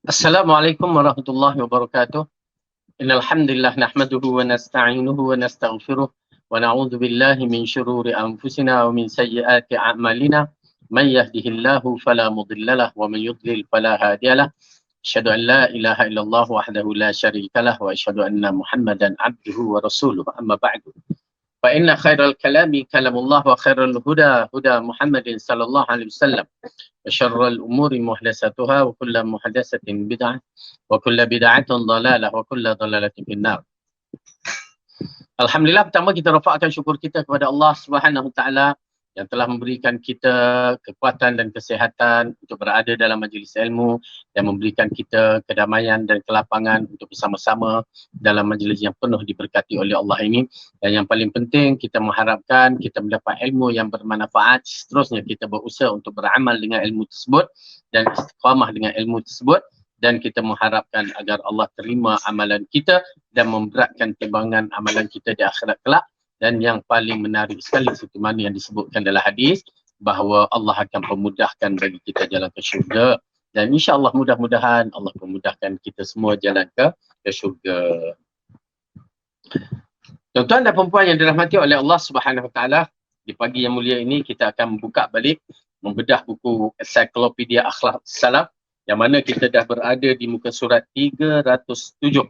Assalamualaikum warahmatullahi wabarakatuh. Innal hamdalillah nahmaduhu wa nasta'inuhu wa nastaghfiruh wa na'udzu billahi min shururi anfusina wa min sayyiati a'malina. May yahdihillahu fala mudhillalah wa man yudlil fala hadiyalah. Asyhadu an la ilaha illallah wahdahu la syarikalah wa asyhadu anna Muhammadan abduhu wa rasuluh. Amma ba'du. فإن خير الكلام كلام الله وخير الهدى هدى محمد صلى الله عليه وسلم وشر الأمور محدثاتها وكل محدثة بدعة وكل بدعة ضلالة وكل ضلالة في النار. Alhamdulillah, pertama kita rafakkan syukur kita kepada Allah Subhanahu Wa Taala yang telah memberikan kita kekuatan dan kesihatan untuk berada dalam majlis ilmu dan memberikan kita kedamaian dan kelapangan untuk bersama-sama dalam majlis yang penuh diberkati oleh Allah ini. Dan yang paling penting, kita mengharapkan kita mendapat ilmu yang bermanfaat. Seterusnya kita berusaha untuk beramal dengan ilmu tersebut dan istiqamah dengan ilmu tersebut. Dan kita mengharapkan agar Allah terima amalan kita dan memberatkan timbangan amalan kita di akhirat kelak. Dan yang paling menarik sekali seperti mana yang disebutkan dalam hadis, bahawa Allah akan memudahkan bagi kita jalan ke syurga. Dan insya-Allah mudah-mudahan Allah memudahkan kita semua jalan ke syurga. Tuan-tuan dan perempuan yang dirahmati oleh Allah Subhanahu Wa Taala, di pagi yang mulia ini kita akan membuka balik, membedah buku Ensiklopedia Akhlak Salaf, yang mana kita dah berada di muka surat 307.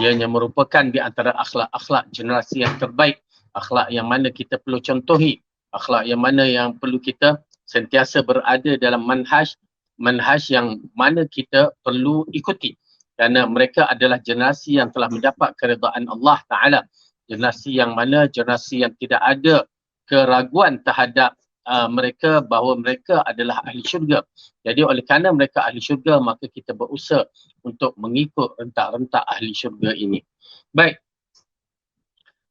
Ianya merupakan di antara akhlak-akhlak generasi yang terbaik, akhlak yang mana kita perlu contohi, akhlak yang mana yang perlu kita sentiasa berada dalam manhaj yang mana kita perlu ikuti, kerana mereka adalah generasi yang telah mendapat keridaan Allah Ta'ala, generasi yang mana generasi yang tidak ada keraguan terhadap mereka bahawa mereka adalah ahli syurga. Jadi oleh kerana mereka ahli syurga, maka kita berusaha untuk mengikut rentak-rentak ahli syurga ini. Baik.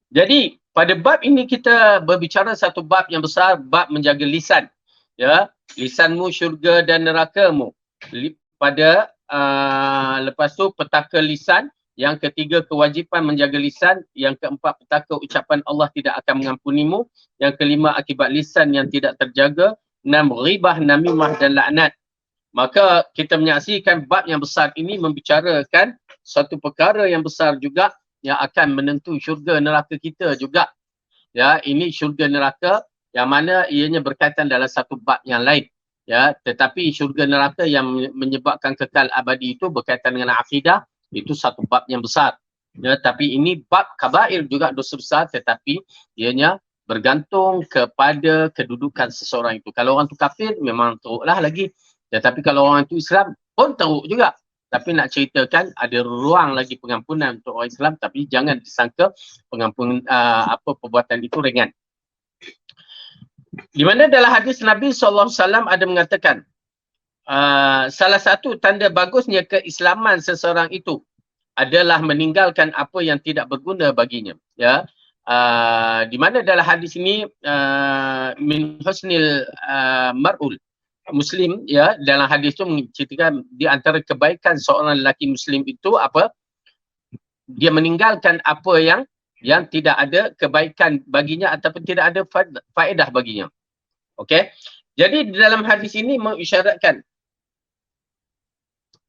Jadi pada bab ini kita berbicara satu bab yang besar, bab menjaga lisan. Ya, lisanmu syurga dan nerakamu. Pada lepas tu petaka lisan. Yang ketiga, kewajipan menjaga lisan. Yang keempat, petaka ucapan Allah tidak akan mengampunimu. Yang kelima, akibat lisan yang tidak terjaga. 6, ghibah, namimah dan laknat. Maka kita menyaksikan bab yang besar ini membicarakan satu perkara yang besar juga yang akan menentu syurga neraka kita juga. Ya, ini syurga neraka yang mana ianya berkaitan dalam satu bab yang lain. Ya, tetapi syurga neraka yang menyebabkan kekal abadi itu berkaitan dengan akidah. Itu satu bab yang besar. Ya, tapi ini bab kabair juga, dosa besar, tetapi ianya bergantung kepada kedudukan seseorang itu. Kalau orang tu kafir memang teruklah lagi. Tetapi kalau orang tu Islam pun teruk juga. Tapi nak ceritakan ada ruang lagi pengampunan untuk orang Islam, tapi jangan disangka pengampunan perbuatan itu ringan. Di mana dalam hadis Nabi SAW ada mengatakan, salah satu tanda bagusnya keislaman seseorang itu adalah meninggalkan apa yang tidak berguna baginya. Ya, di mana dalam hadis ini min husnil mar'ul muslim, ya, dalam hadis itu menceritakan di antara kebaikan seorang lelaki muslim itu apa? Dia meninggalkan apa yang tidak ada kebaikan baginya ataupun tidak ada faedah baginya. Okey. Jadi dalam hadis ini mengisyaratkan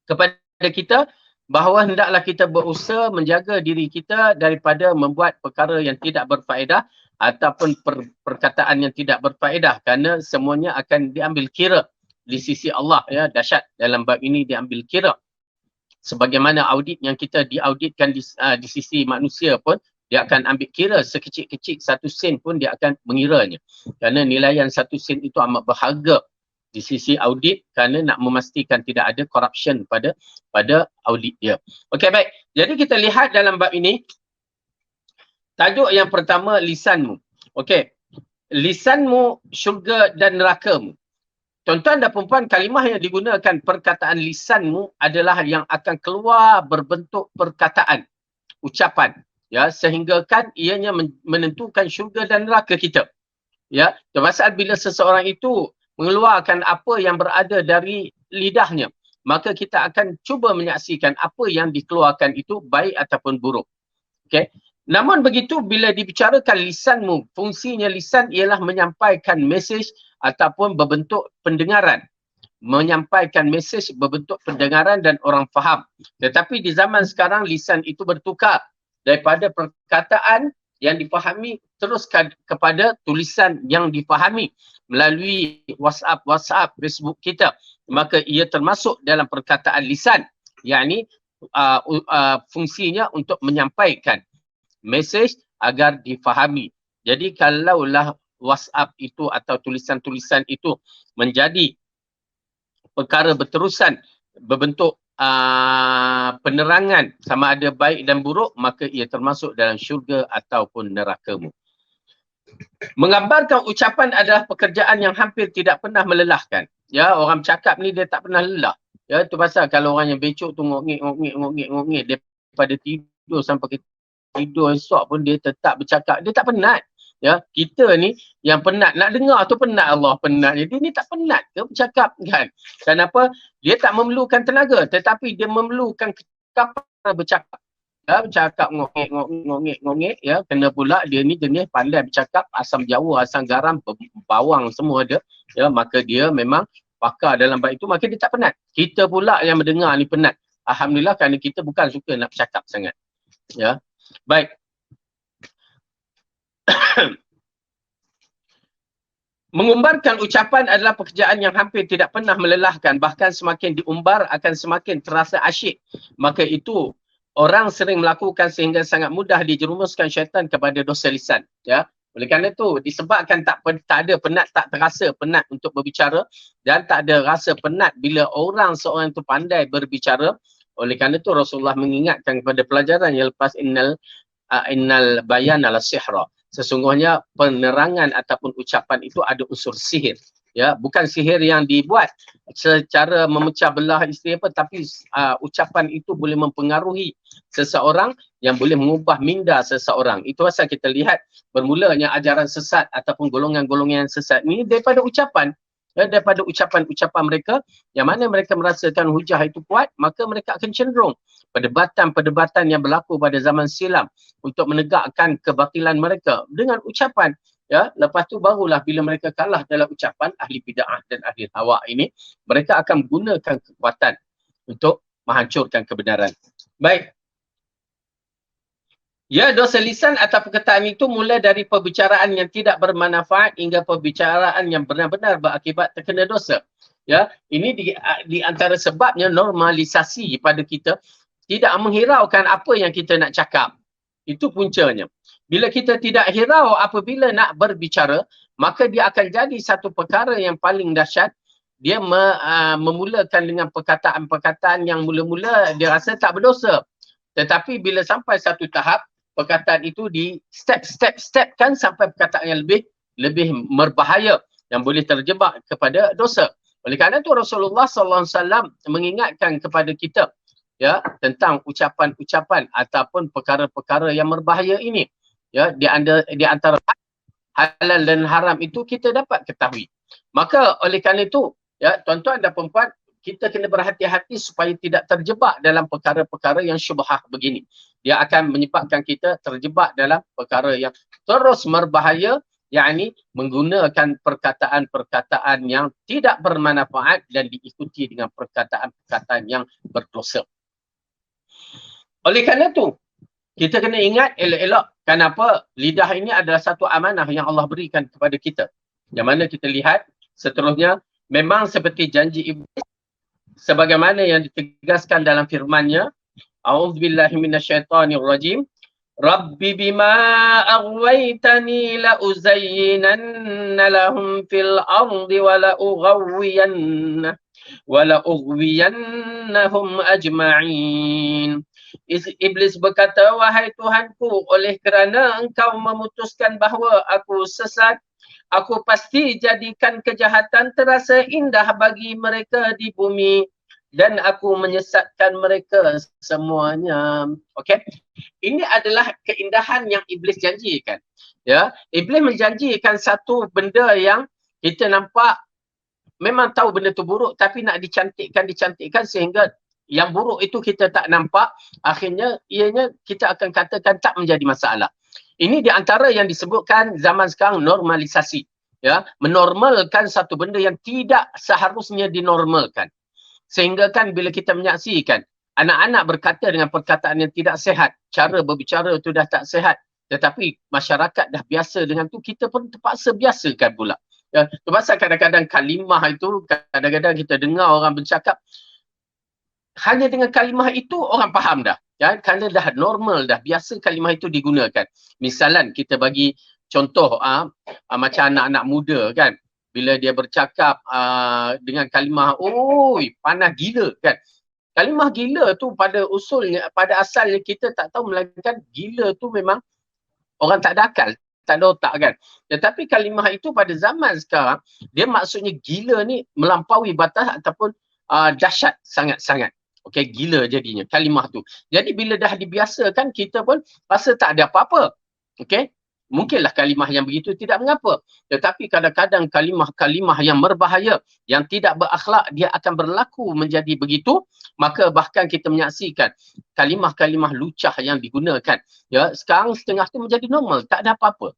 kepada kita bahawa hendaklah kita berusaha menjaga diri kita daripada membuat perkara yang tidak berfaedah ataupun perkataan yang tidak berfaedah, kerana semuanya akan diambil kira di sisi Allah. Ya, dahsyat dalam bab ini diambil kira. Sebagaimana audit yang kita diauditkan di sisi manusia pun, dia akan ambil kira sekecil-kecil satu sen pun dia akan mengiranya. Kerana nilaian satu sen itu amat berharga di sisi audit, kerana nak memastikan tidak ada corruption pada audit dia. Okey, baik. Jadi kita lihat dalam bab ini, tajuk yang pertama, lisanmu. Okey. Lisanmu syurga dan nerakamu. Tuan-tuan dan perempuan, kalimah yang digunakan perkataan lisanmu adalah yang akan keluar berbentuk perkataan, ucapan. Ya, sehingga kan ianya menentukan syurga dan neraka kita. Ya, termasuk bila seseorang itu mengeluarkan apa yang berada dari lidahnya, maka kita akan cuba menyaksikan apa yang dikeluarkan itu baik ataupun buruk. Okey. Namun begitu, bila dibicarakan lisanmu, fungsinya lisan ialah menyampaikan mesej ataupun berbentuk pendengaran. menyampaikan mesej berbentuk pendengaran dan orang faham. Tetapi di zaman sekarang lisan itu bertukar daripada perkataan yang difahami terus kepada tulisan yang difahami melalui WhatsApp, Facebook kita. Maka ia termasuk dalam perkataan lisan, yakni fungsinya untuk menyampaikan mesej agar difahami. Jadi kalaulah WhatsApp itu atau tulisan-tulisan itu menjadi perkara berterusan berbentuk penerangan sama ada baik dan buruk, maka ia termasuk dalam syurga ataupun nerakamu. Menggambarkan ucapan adalah pekerjaan yang hampir tidak pernah melelahkan. Ya, orang cakap ni dia tak pernah lelah. Ya, itu pasal kalau orang yang becok tu ngok-ngik daripada tidur sampai tidur esok pun dia tetap bercakap, dia tak penat. Ya, kita ni yang penat nak dengar tu penat, Allah penat. Jadi ni tak penat ke bercakap kan? Kenapa? Dia tak memerlukan tenaga, tetapi dia memerlukan kekapan bercakap. Ya, bercakap ngok-ngik ya, kena pula dia ni jenis pandai bercakap, asam jawa, asam garam, bawang semua ada. Ya, maka dia memang pakar dalam bab itu, maka dia tak penat. Kita pula yang mendengar ni penat. Alhamdulillah kerana kita bukan suka nak bercakap sangat. Ya. Baik. Mengumbarkan ucapan adalah pekerjaan yang hampir tidak pernah melelahkan, bahkan semakin diumbar akan semakin terasa asyik. Maka itu orang sering melakukan sehingga sangat mudah dijerumuskan syaitan kepada dosa lisan. Ya. Oleh kerana itu disebabkan tak ada penat, tak terasa penat untuk berbicara dan tak ada rasa penat bila seorang itu pandai berbicara. Oleh kerana itu Rasulullah mengingatkan kepada pelajaran yang lepas innal bayana la sihra. Sesungguhnya penerangan ataupun ucapan itu ada unsur sihir. Ya, bukan sihir yang dibuat secara memecah belah isteri apa, tapi ucapan itu boleh mempengaruhi seseorang yang boleh mengubah minda seseorang. Itu pasal kita lihat bermulanya ajaran sesat ataupun golongan-golongan sesat ini daripada ucapan. Ya, daripada ucapan-ucapan mereka yang mana mereka merasakan hujah itu kuat, maka mereka akan cenderung perdebatan-perdebatan yang berlaku pada zaman silam untuk menegakkan kebatilan mereka dengan ucapan. Ya, lepas tu barulah bila mereka kalah dalam ucapan, ahli bid'ah dan ahli hawa ini, mereka akan menggunakan kekuatan untuk menghancurkan kebenaran. Baik. Ya, dosa lisan atau perkataan itu mulai dari perbicaraan yang tidak bermanfaat hingga perbicaraan yang benar-benar berakibat terkena dosa. Ya, ini di antara sebabnya normalisasi pada kita tidak menghiraukan apa yang kita nak cakap. Itu puncanya. Bila kita tidak hirau apabila nak berbicara, maka dia akan jadi satu perkara yang paling dahsyat. Dia memulakan dengan perkataan-perkataan yang mula-mula dia rasa tak berdosa. Tetapi bila sampai satu tahap, perkataan itu di step kan sampai perkataan yang lebih berbahaya yang boleh terjebak kepada dosa. Oleh kerana itu Rasulullah SAW mengingatkan kepada kita ya tentang ucapan-ucapan ataupun perkara-perkara yang berbahaya ini. Ya, di antara halal dan haram itu kita dapat ketahui. Maka oleh kerana itu ya tuan-tuan dan puan-puan, kita kena berhati-hati supaya tidak terjebak dalam perkara-perkara yang syubhah begini. Dia akan menyebabkan kita terjebak dalam perkara yang terus berbahaya, yakni menggunakan perkataan-perkataan yang tidak bermanfaat dan diikuti dengan perkataan-perkataan yang berdosa. Oleh kerana itu, kita kena ingat elok-elok kenapa lidah ini adalah satu amanah yang Allah berikan kepada kita. Yang mana kita lihat seterusnya, memang seperti janji iblis sebagaimana yang ditegaskan dalam firman-Nya, A'udzubillahi minasyaitonirrajim. Rabbi bima aghwaytani la uzayyinanna lahum fil ardi wa la ughwiyannahum ajma'in. Iblis berkata, wahai Tuhanku, oleh kerana engkau memutuskan bahawa aku sesat, aku pasti jadikan kejahatan terasa indah bagi mereka di bumi dan aku menyesatkan mereka semuanya. Okey. Ini adalah keindahan yang iblis janjikan. Ya, iblis menjanjikan satu benda yang kita nampak memang tahu benda tu buruk tapi nak dicantikkan sehingga yang buruk itu kita tak nampak, akhirnya ianya kita akan katakan tak menjadi masalah. Ini di antara yang disebutkan zaman sekarang normalisasi. menormalkan satu benda yang tidak seharusnya dinormalkan. Sehingga kan bila kita menyaksikan anak-anak berkata dengan perkataan yang tidak sehat, cara berbicara itu dah tak sehat, tetapi masyarakat dah biasa dengan tu, kita pun terpaksa biasakan pula. Terpaksa kadang-kadang kalimah itu, kadang-kadang kita dengar orang bercakap, hanya dengan kalimah itu orang faham dah. Kerana dah normal, dah biasa kalimah itu digunakan. Misalan kita bagi contoh macam anak-anak muda kan, bila dia bercakap dengan kalimah, oi panas gila kan. Kalimah gila tu pada usulnya, pada asalnya kita tak tahu, melainkan gila tu memang orang tak ada akal, tak ada otak kan. Tetapi kalimah itu pada zaman sekarang, dia maksudnya gila ni melampaui batas ataupun dahsyat sangat-sangat. Okey, gila jadinya kalimah tu. Jadi bila dah dibiasakan, kita pun rasa tak ada apa-apa. Okey, mungkinlah kalimah yang begitu tidak mengapa. Tetapi kadang-kadang kalimah-kalimah yang berbahaya, yang tidak berakhlak, dia akan berlaku menjadi begitu. Maka bahkan kita menyaksikan kalimah-kalimah lucah yang digunakan. Sekarang setengah tu menjadi normal, tak ada apa-apa.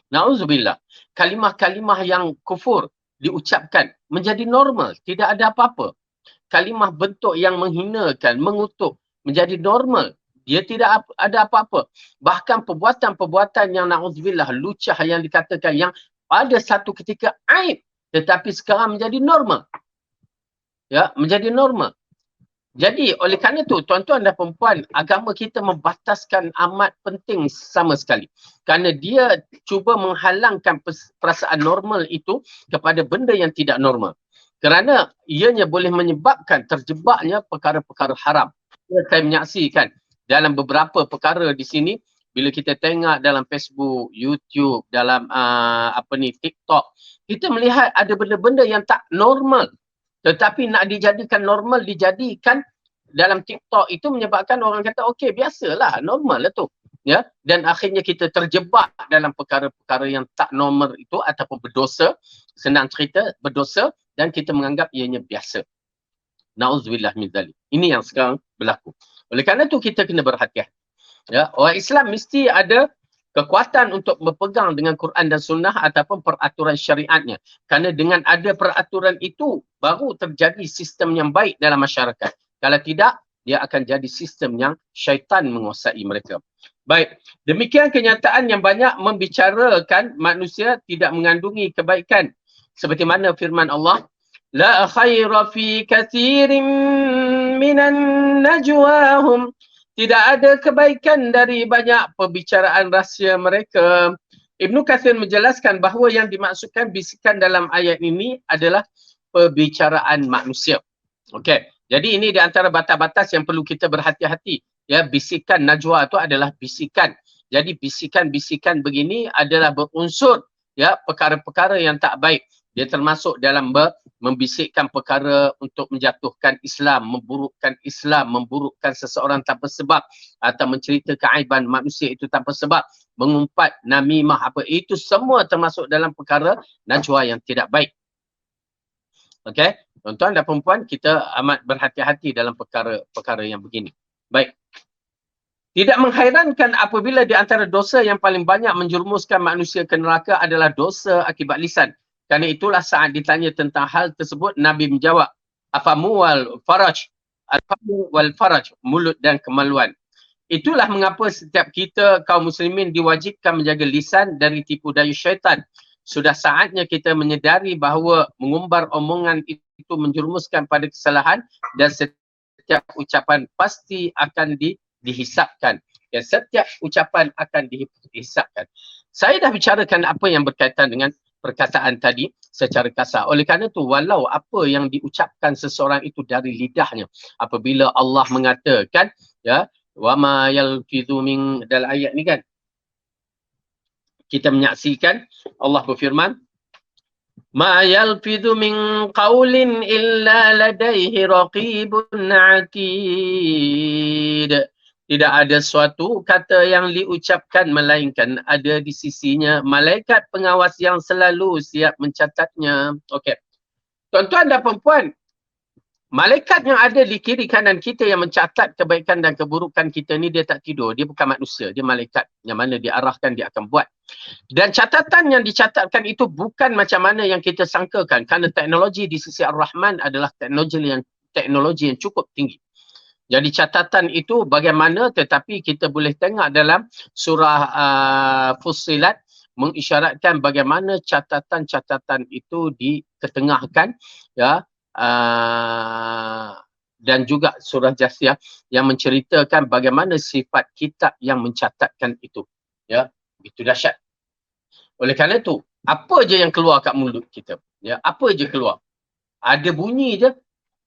Na'udzubillah. Kalimah-kalimah yang kufur diucapkan menjadi normal, tidak ada apa-apa. Kalimah bentuk yang menghinakan, mengutuk menjadi normal. Dia tidak ada apa-apa. Bahkan perbuatan-perbuatan yang na'udzubillah lucah yang dikatakan, yang pada satu ketika aib, tetapi sekarang menjadi normal. Menjadi normal. Jadi oleh kerana itu, tuan-tuan dan perempuan, agama kita membataskan amat penting sama sekali. Kerana dia cuba menghalangkan perasaan normal itu kepada benda yang tidak normal. Kerana ianya boleh menyebabkan terjebaknya perkara-perkara haram. Saya menyaksikan dalam beberapa perkara di sini, bila kita tengok dalam Facebook, YouTube, dalam TikTok, kita melihat ada benda-benda yang tak normal. Tetapi nak dijadikan normal, dijadikan dalam TikTok itu menyebabkan orang kata, okey, biasalah, normal lah tu. Dan akhirnya kita terjebak dalam perkara-perkara yang tak normal itu ataupun berdosa, senang cerita, berdosa, dan kita menganggap ianya biasa. Na'udzubillah min dzalik. Ini yang sekarang berlaku. Oleh kerana itu kita kena berhati-hati. Orang Islam mesti ada kekuatan untuk berpegang dengan Quran dan Sunnah ataupun peraturan syariatnya. Kerana dengan ada peraturan itu, baru terjadi sistem yang baik dalam masyarakat. Kalau tidak, dia akan jadi sistem yang syaitan menguasai mereka. Baik, demikian kenyataan yang banyak membicarakan manusia tidak mengandungi kebaikan. Seperti mana firman Allah, la khaira fi kathirin minan najwahum. Tidak ada kebaikan dari banyak perbicaraan rahsia mereka. Ibnu Katsir menjelaskan bahawa yang dimaksudkan bisikan dalam ayat ini adalah perbicaraan manusia. Okey. Jadi ini di antara batas-batas yang perlu kita berhati-hati. Bisikan najwa itu adalah bisikan. Jadi bisikan-bisikan begini adalah berunsur perkara-perkara yang tak baik. Dia termasuk dalam membisikkan perkara untuk menjatuhkan Islam, memburukkan seseorang tanpa sebab, atau mencerita keaiban manusia itu tanpa sebab, mengumpat, namimah, apa itu semua termasuk dalam perkara najwa yang tidak baik. Okey, tuan-tuan dan perempuan, kita amat berhati-hati dalam perkara-perkara yang begini. Baik. Tidak menghairankan apabila di antara dosa yang paling banyak menjerumuskan manusia ke neraka adalah dosa akibat lisan. Kerana itulah saat ditanya tentang hal tersebut, Nabi menjawab, afamu wal faraj, mulut dan kemaluan. Itulah mengapa setiap kita kaum muslimin diwajibkan menjaga lisan dari tipu daya syaitan. Sudah saatnya kita menyedari bahawa mengumbar omongan itu menjerumuskan pada kesalahan, dan setiap ucapan pasti akan dihisapkan. Setiap ucapan akan dihisapkan. Saya dah bicarakan apa yang berkaitan dengan perkataan tadi secara kasar. Oleh kerana itu, walau apa yang diucapkan seseorang itu dari lidahnya, apabila Allah mengatakan, wama yalfidhu min, dalam ayat ni kan, kita menyaksikan Allah berfirman, ma yalfidhu min qawlin illa ladaihi raqibun atid. Tidak ada suatu kata yang diucapkan melainkan ada di sisinya malaikat pengawas yang selalu siap mencatatnya. Okey. Tuan-tuan dan perempuan, Malaikat yang ada di kiri kanan kita yang mencatat kebaikan dan keburukan kita ni, dia tak tidur. Dia bukan manusia. Dia malaikat yang mana diarahkan, dia akan buat. Dan catatan yang dicatatkan itu bukan macam mana yang kita sangkakan. Kerana teknologi di sisi Ar-Rahman adalah teknologi yang cukup tinggi. Jadi catatan itu bagaimana, tetapi kita boleh tengok dalam surah Fussilat mengisyaratkan bagaimana catatan-catatan itu diketengahkan, ya. Dan juga surah Jasiyah yang menceritakan bagaimana sifat kitab yang mencatatkan itu, ya. Itu dahsyat. Oleh kerana itu, apa je yang keluar kat mulut kita, ya, apa je keluar, ada bunyi je,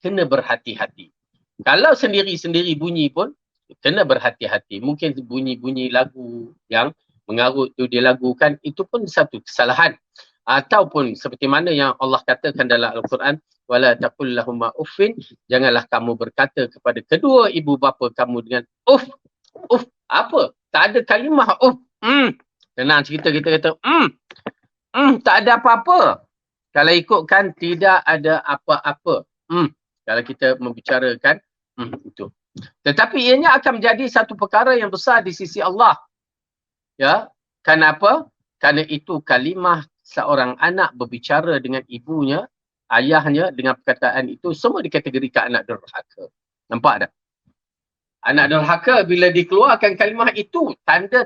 kena berhati-hati. Kalau sendiri-sendiri bunyi pun kena berhati-hati. Mungkin bunyi-bunyi lagu yang mengarut tu dilagukan, itu pun satu kesalahan. Ataupun seperti mana yang Allah katakan dalam Al-Quran, wala taqul lahumma uffin, janganlah kamu berkata kepada kedua ibu bapa kamu dengan uff. Uff apa? Tak ada kalimah uff. Senang cerita kita kata tak ada apa-apa. Kalau ikutkan tidak ada apa-apa. Kalau kita membicarakan itu. Tetapi ianya akan menjadi satu perkara yang besar di sisi Allah. Ya, kenapa? Kerana itu kalimah seorang anak berbicara dengan ibunya, ayahnya, dengan perkataan itu, semua dikategorikan anak derhaka. Nampak tak? Anak derhaka bila dikeluarkan kalimah itu, tanda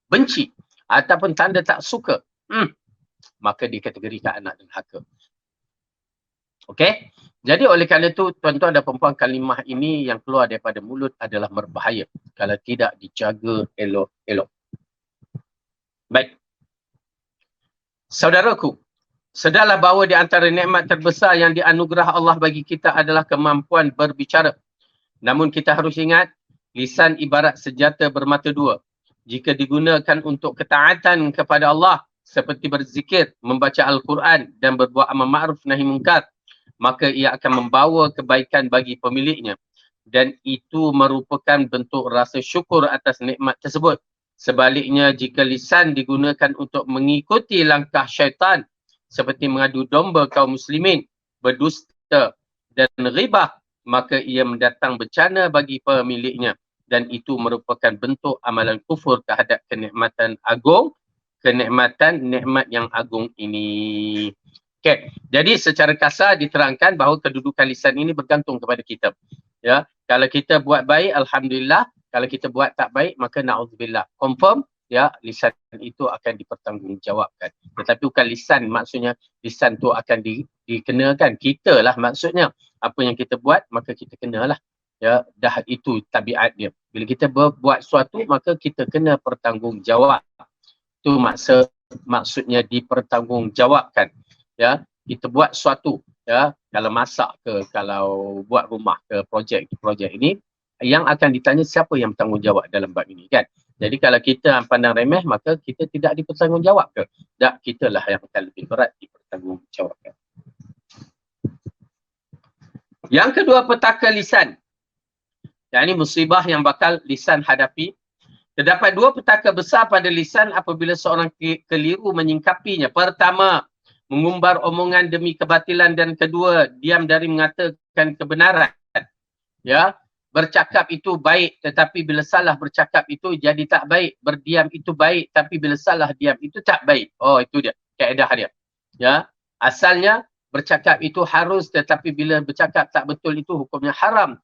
benci ataupun tanda tak suka, maka dikategorikan anak derhaka. Okey? Jadi oleh kerana itu, tuan-tuan dan perempuan, kalimah ini yang keluar daripada mulut adalah berbahaya kalau tidak dijaga elok-elok. Baik. Saudaraku, sedarlah bahawa di antara nikmat terbesar yang dianugerah Allah bagi kita adalah kemampuan berbicara. Namun kita harus ingat, lisan ibarat senjata bermata dua. Jika digunakan untuk ketaatan kepada Allah, seperti berzikir, membaca Al-Quran dan berbuat amal ma'ruf nahi munkar, maka ia akan membawa kebaikan bagi pemiliknya. Dan itu merupakan bentuk rasa syukur atas nikmat tersebut. Sebaliknya, jika lisan digunakan untuk mengikuti langkah syaitan, seperti mengadu domba kaum muslimin, berdusta dan ghibah, maka ia mendatang bencana bagi pemiliknya. Dan itu merupakan bentuk amalan kufur terhadap kenikmatan agung, nikmat yang agung ini. Okay. Jadi secara kasar diterangkan bahawa kedudukan lisan ini bergantung kepada kita. Ya, kalau kita buat baik, alhamdulillah. Kalau kita buat tak baik, maka na'udzubillah. Confirm, ya, lisan itu akan dipertanggungjawabkan. Tetapi bukan lisan, maksudnya lisan tu akan dikenakan. Kita lah maksudnya. Apa yang kita buat, maka kita kenalah. Ya, dah itu tabiat dia. Bila kita berbuat sesuatu, maka kita kena bertanggungjawab. Itu maksudnya dipertanggungjawabkan. Ya, kita buat sesuatu, ya, kalau masak ke, kalau buat rumah ke, projek ini, yang akan ditanya siapa yang bertanggungjawab dalam bab ini, kan? Jadi kalau kita pandang remeh, maka kita tidak dipertanggungjawab ke? Tak, kitalah yang akan lebih berat dipertanggungjawabkan. Yang kedua, petaka lisan. Yang ini musibah yang bakal lisan hadapi. Terdapat dua petaka besar pada lisan apabila seorang keliru menyingkapinya. Pertama, mengumbar omongan demi kebatilan, dan kedua, diam dari mengatakan kebenaran. Ya, bercakap itu baik, tetapi bila salah bercakap itu jadi tak baik. Berdiam itu baik, tapi bila salah diam itu tak baik. Oh, itu dia, kaedah dia. Ya, asalnya bercakap itu harus, tetapi bila bercakap tak betul itu hukumnya haram.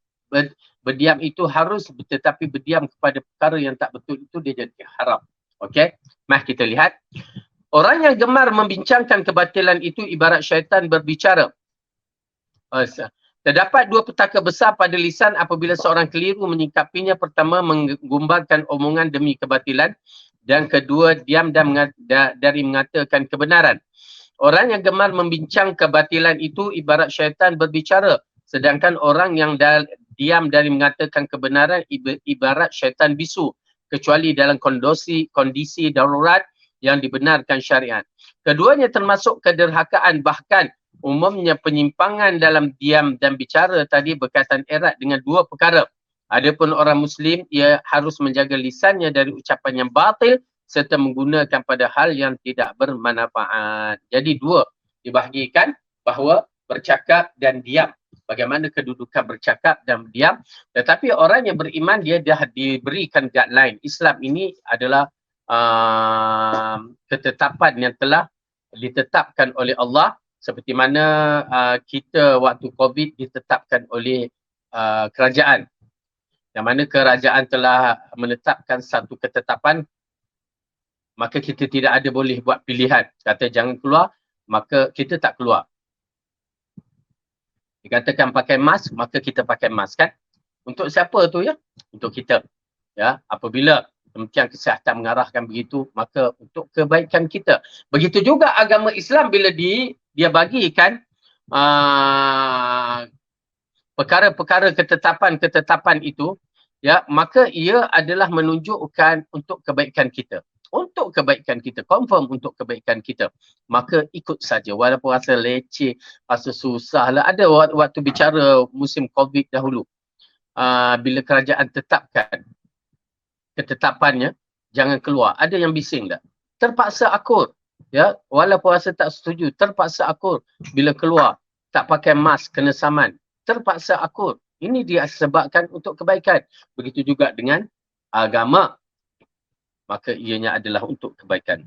Berdiam itu harus, tetapi berdiam kepada perkara yang tak betul itu dia jadi haram. Okey, mari kita lihat. Orang yang gemar membincangkan kebatilan itu ibarat syaitan berbicara. Terdapat dua petaka besar pada lisan apabila seorang keliru menyikapinya. Pertama, menggumbarkan omongan demi kebatilan, dan kedua, diam dari mengatakan kebenaran. Orang yang gemar membincang kebatilan itu ibarat syaitan berbicara, sedangkan orang yang diam dari mengatakan kebenaran ibarat syaitan bisu, kecuali dalam kondisi darurat yang dibenarkan syariat. Keduanya termasuk kederhakaan, bahkan umumnya penyimpangan dalam diam dan bicara tadi berkaitan erat dengan dua perkara. Adapun orang Muslim, ia harus menjaga lisannya dari ucapan yang batil serta menggunakan pada hal yang tidak bermanfaat. Jadi dua dibahagikan, bahawa bercakap dan diam. bagaimana kedudukan bercakap dan diam. Tetapi orang yang beriman dia dah diberikan guideline. Islam ini adalah ketetapan yang telah ditetapkan oleh Allah, seperti mana kita waktu COVID ditetapkan oleh kerajaan. Yang mana kerajaan telah menetapkan satu ketetapan, maka kita tidak ada boleh buat pilihan. Kata jangan keluar, maka kita tak keluar. Dikatakan pakai mask, maka kita pakai mask kan. Untuk siapa tu ya? Untuk kita. Ya, apabila Kementerian Kesihatan mengarahkan begitu, maka untuk kebaikan kita. Begitu juga agama Islam bila dia bagikan perkara-perkara ketetapan-ketetapan itu, ya, maka ia adalah menunjukkan untuk kebaikan kita. Untuk kebaikan kita, confirm untuk kebaikan kita. Maka ikut saja walaupun rasa leceh, rasa susah lah. Ada waktu bicara musim COVID dahulu. Bila kerajaan tetapkan ketetapannya, jangan keluar. Ada yang bising tak? Terpaksa akur. Ya, walaupun rasa tak setuju, terpaksa akur. Bila keluar, tak pakai mask, kena saman. Terpaksa akur. Ini dia sebabkan untuk kebaikan. Begitu juga dengan agama. Maka ianya adalah untuk kebaikan.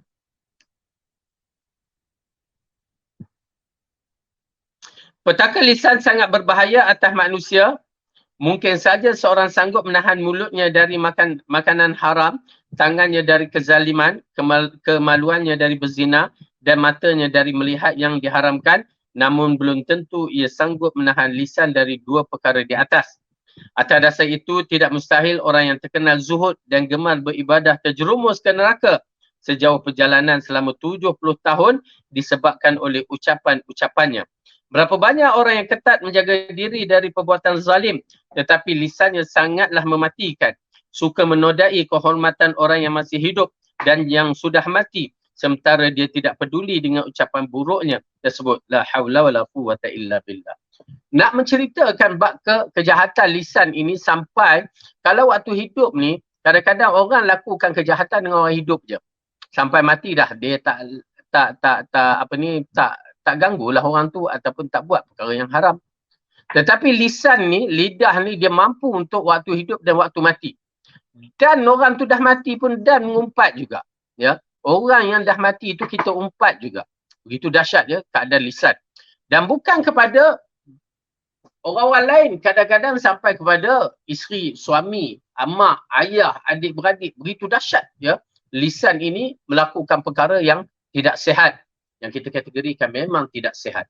Petaka lisan sangat berbahaya atas manusia. Mungkin saja seorang sanggup menahan mulutnya dari makanan haram, tangannya dari kezaliman, kemaluannya dari berzina, dan matanya dari melihat yang diharamkan, namun belum tentu ia sanggup menahan lisan dari dua perkara di atas. Atas dasar itu, tidak mustahil orang yang terkenal zuhud dan gemar beribadah terjerumus ke neraka sejauh perjalanan selama 70 tahun disebabkan oleh ucapan-ucapannya. Berapa banyak orang yang ketat menjaga diri dari perbuatan zalim, tetapi lisannya sangatlah mematikan. Suka menodai kehormatan orang yang masih hidup dan yang sudah mati, sementara dia tidak peduli dengan ucapan buruknya tersebut. La haula wala quwwata illa billah. Nak menceritakan bab kejahatan lisan ini sampai kalau waktu hidup ni, kadang-kadang orang lakukan kejahatan dengan orang hidup je. Sampai mati dah dia tak ganggulah orang tu ataupun tak buat perkara yang haram. Tetapi lisan ni, lidah ni dia mampu untuk waktu hidup dan waktu mati. Dan orang tu dah mati pun dan mengumpat juga. Ya, orang yang dah mati itu kita umpat juga. Begitu dahsyat ya keadaan lisan. Dan bukan kepada orang-orang lain, kadang-kadang sampai kepada isteri, suami, amak, ayah, adik-beradik. Begitu dahsyat ya. Lisan ini melakukan perkara yang tidak sihat, yang kita kategorikan memang tidak sihat.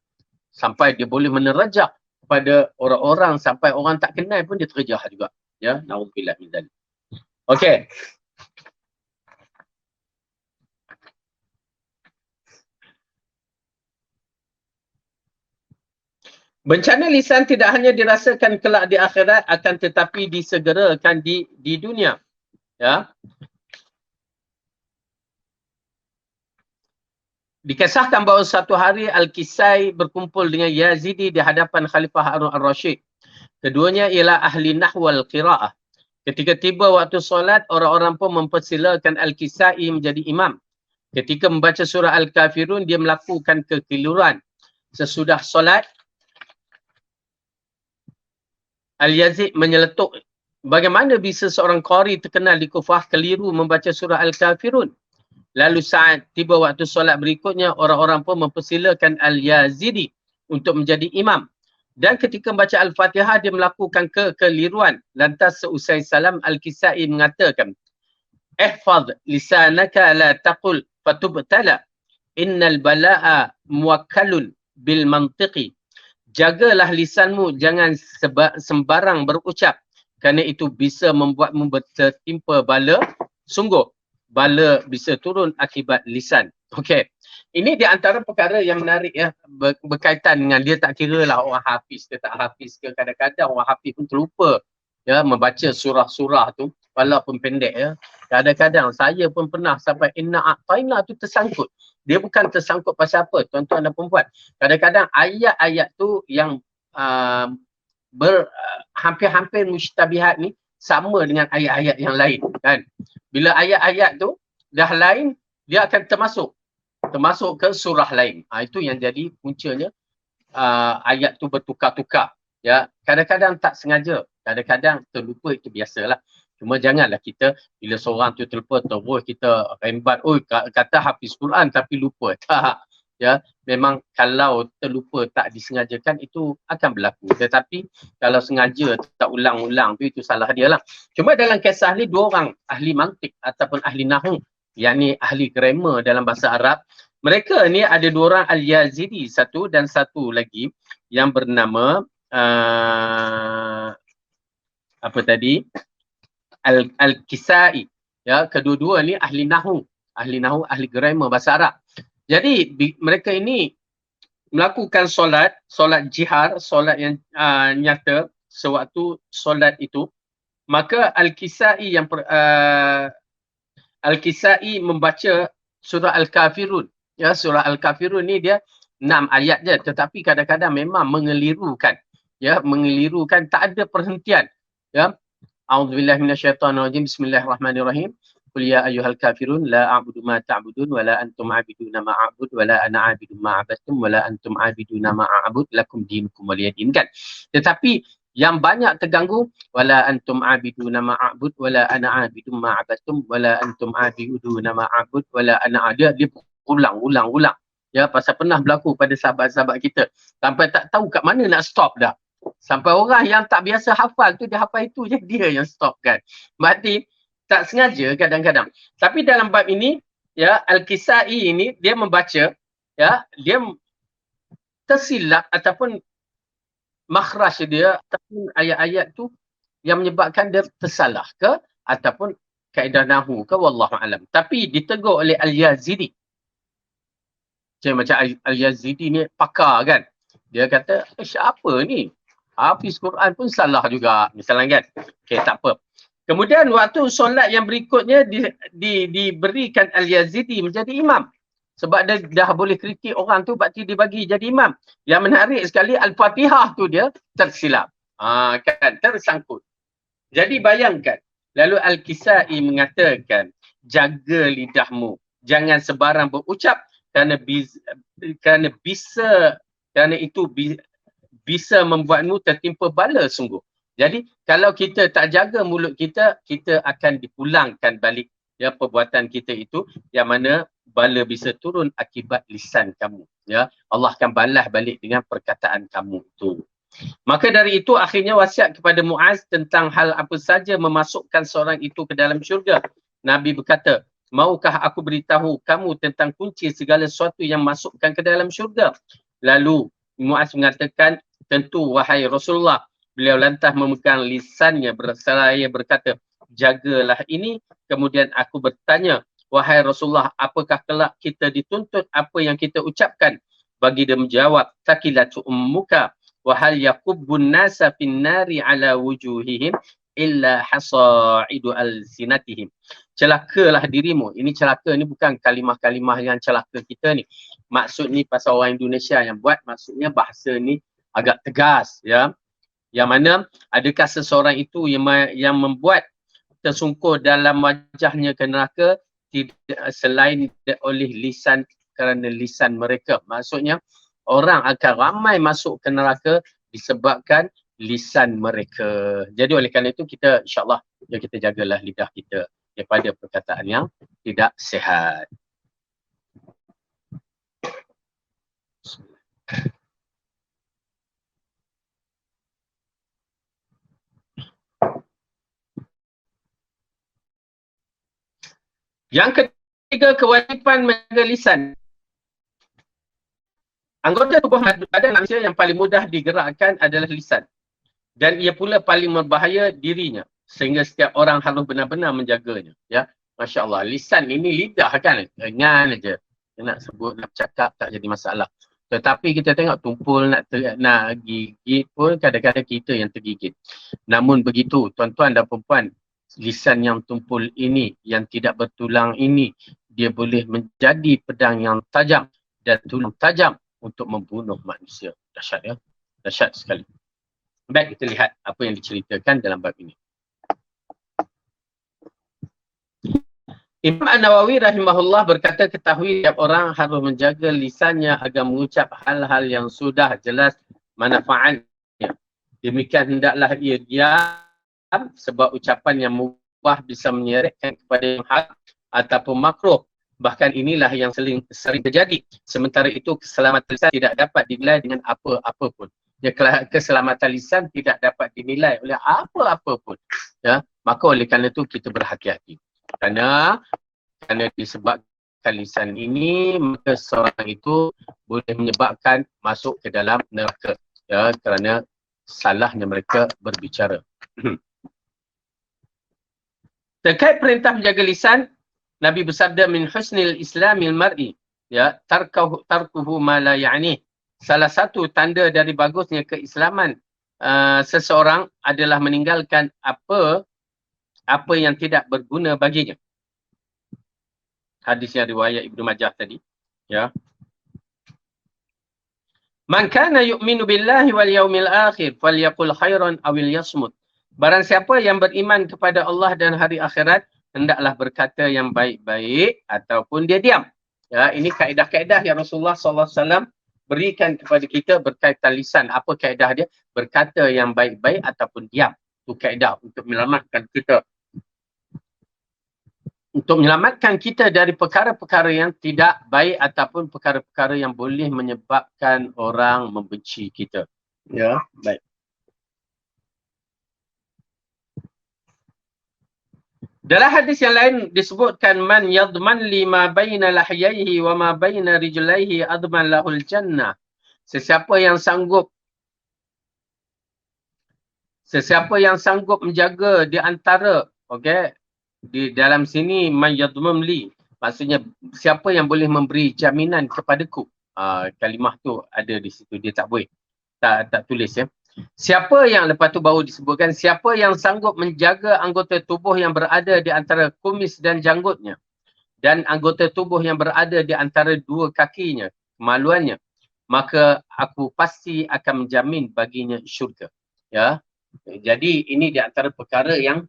Sampai dia boleh menerajah kepada orang-orang, sampai orang tak kenal pun dia terjah juga. Ya, na'udzubillah min dzalik. Okey. Bencana lisan tidak hanya dirasakan kelak di akhirat, akan tetapi disegerakan di dunia. Ya. Dikisahkan bahawa satu hari Al-Kisai berkumpul dengan Yazidi di hadapan Khalifah Harun al-Rashid. Keduanya ialah ahli nahwal qira'ah. Ketika tiba waktu solat, orang-orang pun mempersilakan Al-Kisai menjadi imam. Ketika membaca surah Al-Kafirun, dia melakukan kekeliruan. Sesudah solat, Al-Yazid menyeletuk, bagaimana bisa seorang qari terkenal di Kufah keliru membaca surah Al-Kafirun? Lalu saat tiba waktu solat berikutnya, orang-orang pun mempersilakan Al-Yazidi untuk menjadi imam. Dan ketika membaca Al-Fatihah, dia melakukan kekeliruan. Lantas seusai salam, Al-Kisai mengatakan, ihfaz lisanaka la taqul fatubtala, innal bala'a muwakkalun bil mantiqi. Jagalah lisanmu, jangan sembarang berucap, kerana itu bisa membuatmu tertimpa bala. Sungguh, bala bisa turun akibat lisan. Okey. Ini di antara perkara yang menarik ya, berkaitan dengan dia tak kira lah orang hafiz ke tak hafiz ke. Kadang-kadang orang hafiz pun terlupa ya membaca surah-surah tu walaupun pendek ya. Kadang-kadang saya pun pernah sampai inna a'taina tu tersangkut. Dia bukan tersangkut pasal apa, tuan-tuan dan perempuan. Kadang-kadang ayat-ayat tu yang hampir-hampir musytabihat ni sama dengan ayat-ayat yang lain kan. Bila ayat-ayat tu dah lain, dia akan termasuk ke surah lain. Itu yang jadi puncanya ayat tu bertukar-tukar. Ya, kadang-kadang tak sengaja, kadang-kadang terlupa, itu biasalah. Cuma janganlah kita bila seorang tu terlupa terus kita rembat, oi kata hafiz Quran tapi lupa. Tak. Ya, memang kalau terlupa tak disengajakan itu akan berlaku. Tetapi kalau sengaja tak ulang-ulang tu itu salah dia lah. Cuma dalam kisah ni dua orang ahli mantik ataupun ahli nahwu, yakni ahli grammar dalam bahasa Arab. Mereka ni ada dua orang Al-Yazidi satu dan satu lagi yang bernama apa tadi, Al-Kisai. Ya, kedua-dua ni ahli nahwu, ahli grammar bahasa Arab. Jadi mereka ini melakukan solat jihar, solat yang nyata sewaktu solat itu. Maka Al-Kisai Al-Kisai membaca surah Al-Kafirun. Ya, surah Al-Kafirun ni dia 6 ayat je, tetapi kadang-kadang memang mengelirukan. Ya, mengelirukan, tak ada perhentian. Ya. A'udzubillahi minasyaitonirrajim. Bismillahirrahmanirrahim. Qul ya ayyuhal kafirun la a'budu ma ta'budun wa la antum 'abiduna ma a'bud wa la ana 'abidun ma 'abadtum wa la antum 'abiduna ma a'bud lakum dinukum waliyadin, kan. Tetapi yang banyak terganggu, wala antum 'abiduna ma a'bud wa la ana 'abidun ma 'abadtum wa la antum 'abiduna ma a'bud wa la ana, dia ulang. Ya, pasal pernah berlaku pada sahabat-sahabat kita sampai tak tahu kat mana nak stop dah. Sampai orang yang tak biasa hafal tu, dia hafal itu je, dia yang stop, kan. Berarti tak sengaja kadang-kadang. Tapi dalam bab ini, ya, Al-Kisai ini dia membaca, ya, dia tersilap ataupun makhraj dia ataupun ayat-ayat tu yang menyebabkan dia tersalah ke ataupun kaedah nahwu ke, wallahu alam. Tapi ditegur oleh Al-Yazidi. Macam Al-Yazidi ni pakar, kan. Dia kata, siapa ni? Hafiz Quran pun salah juga, misalnya, kan. Okey, tak apa. Kemudian waktu solat yang berikutnya diberikan Al-Yazidi menjadi imam. Sebab dia dah boleh kritik orang tu, berarti dibagi jadi imam. Yang menarik sekali, Al-Fatihah tu dia tersilap. Kan, tersangkut. Jadi bayangkan, lalu Al-Kisai mengatakan, jaga lidahmu. Jangan sebarang berucap kerana itu bisa membuatmu tertimpa bala sungguh. Jadi kalau kita tak jaga mulut kita, kita akan dipulangkan balik, ya, perbuatan kita itu, yang mana bala bisa turun akibat lisan kamu. Ya, Allah akan balas balik dengan perkataan kamu itu. Maka dari itu akhirnya wasiat kepada Muaz tentang hal apa saja memasukkan seorang itu ke dalam syurga. Nabi berkata, maukah aku beritahu kamu tentang kunci segala sesuatu yang masukkan ke dalam syurga? Lalu Muaz mengatakan, tentu wahai Rasulullah. Beliau lantas memegang lisannya seraya berkata, jagalah ini. Kemudian aku bertanya, wahai Rasulullah, apakah kelak kita dituntut apa yang kita ucapkan? Bagi dia menjawab, takilatu ummuka wa hal yaqubbun nasa fin nari ala wujuhihim illa hasaidu alsinatihim. Celakalah dirimu. Ini celaka ni bukan kalimah-kalimah yang celaka kita ni. Maksud ni pasal orang Indonesia yang buat, maksudnya bahasa ni agak tegas, ya. Yang mana adakah seseorang itu yang membuat tersungkur dalam wajahnya ke neraka tidak selain oleh lisan, kerana lisan mereka. Maksudnya orang akan ramai masuk ke neraka disebabkan lisan mereka. Jadi oleh kerana itu kita insya-Allah kita jagalah lidah kita daripada perkataan yang tidak sihat. Yang ketiga, kewajipan menjaga lisan. Anggota tubuh badan manusia yang paling mudah digerakkan adalah lisan. Dan ia pula paling berbahaya dirinya. Sehingga setiap orang harus benar-benar menjaganya. Ya, Masya Allah. Lisan ini lidah, kan. Ingat aja. Nak sebut, nak cakap tak jadi masalah. Tetapi kita tengok tumpul nak gigit pun kadang-kadang kita yang tergigit. Namun begitu, tuan-tuan dan perempuan, lisan yang tumpul ini, yang tidak bertulang ini, dia boleh menjadi pedang yang tajam dan tulang tajam untuk membunuh manusia. Dahsyat, ya. Dahsyat sekali. Baik, kita lihat apa yang diceritakan dalam bab ini. Imam An-Nawawi rahimahullah berkata, ketahui setiap orang harus menjaga lisannya agar mengucap hal-hal yang sudah jelas manfaatnya. Demikian hendaklah ia diam sebab ucapan yang mubah bisa menyeretkan kepada yang hak ataupun makruh. Bahkan inilah yang sering terjadi. Sementara itu keselamatan lisan tidak dapat dinilai dengan apa-apa pun. Ya, keselamatan lisan tidak dapat dinilai oleh apa-apa pun. Ya, maka oleh kerana itu kita berhati-hati. Kerana disebabkan lisan ini, maka seorang itu boleh menyebabkan masuk ke dalam neraka. Ya, kerana salahnya mereka berbicara. Terkait perintah menjaga lisan, Nabi bersabda min husnil islamil mar'i, ya, tarkuhu ma la ya'ni. Salah satu tanda dari bagusnya keislaman seseorang adalah meninggalkan apa yang tidak berguna baginya. Hadis yang riwayat Ibnu Majah tadi, ya. Man kana yu'minu billahi wal yaumil akhir falyaqul khairan aw liyasmut. Barang siapa yang beriman kepada Allah dan hari akhirat, hendaklah berkata yang baik-baik ataupun dia diam. Ya, ini kaedah-kaedah yang Rasulullah SAW berikan kepada kita berkaitan lisan. Apa kaedah dia? Berkata yang baik-baik ataupun diam. Itu kaedah untuk menyelamatkan kita. Untuk menyelamatkan kita dari perkara-perkara yang tidak baik ataupun perkara-perkara yang boleh menyebabkan orang membenci kita. Ya, baik. Dalam hadis yang lain disebutkan man yadman lima baina lahyaihi wa ma baina rijlaihi adman lahul jannah. Sesiapa yang sanggup menjaga di antara, okey, di dalam sini man yadman li, maksudnya siapa yang boleh memberi jaminan kepadaku. Kalimah tu ada di situ, dia tak boleh tak tulis, ya. Siapa yang, lepas tu baru disebutkan, siapa yang sanggup menjaga anggota tubuh yang berada di antara kumis dan janggutnya dan anggota tubuh yang berada di antara dua kakinya, kemaluannya, maka aku pasti akan menjamin baginya syurga. Ya. Jadi ini di antara perkara yang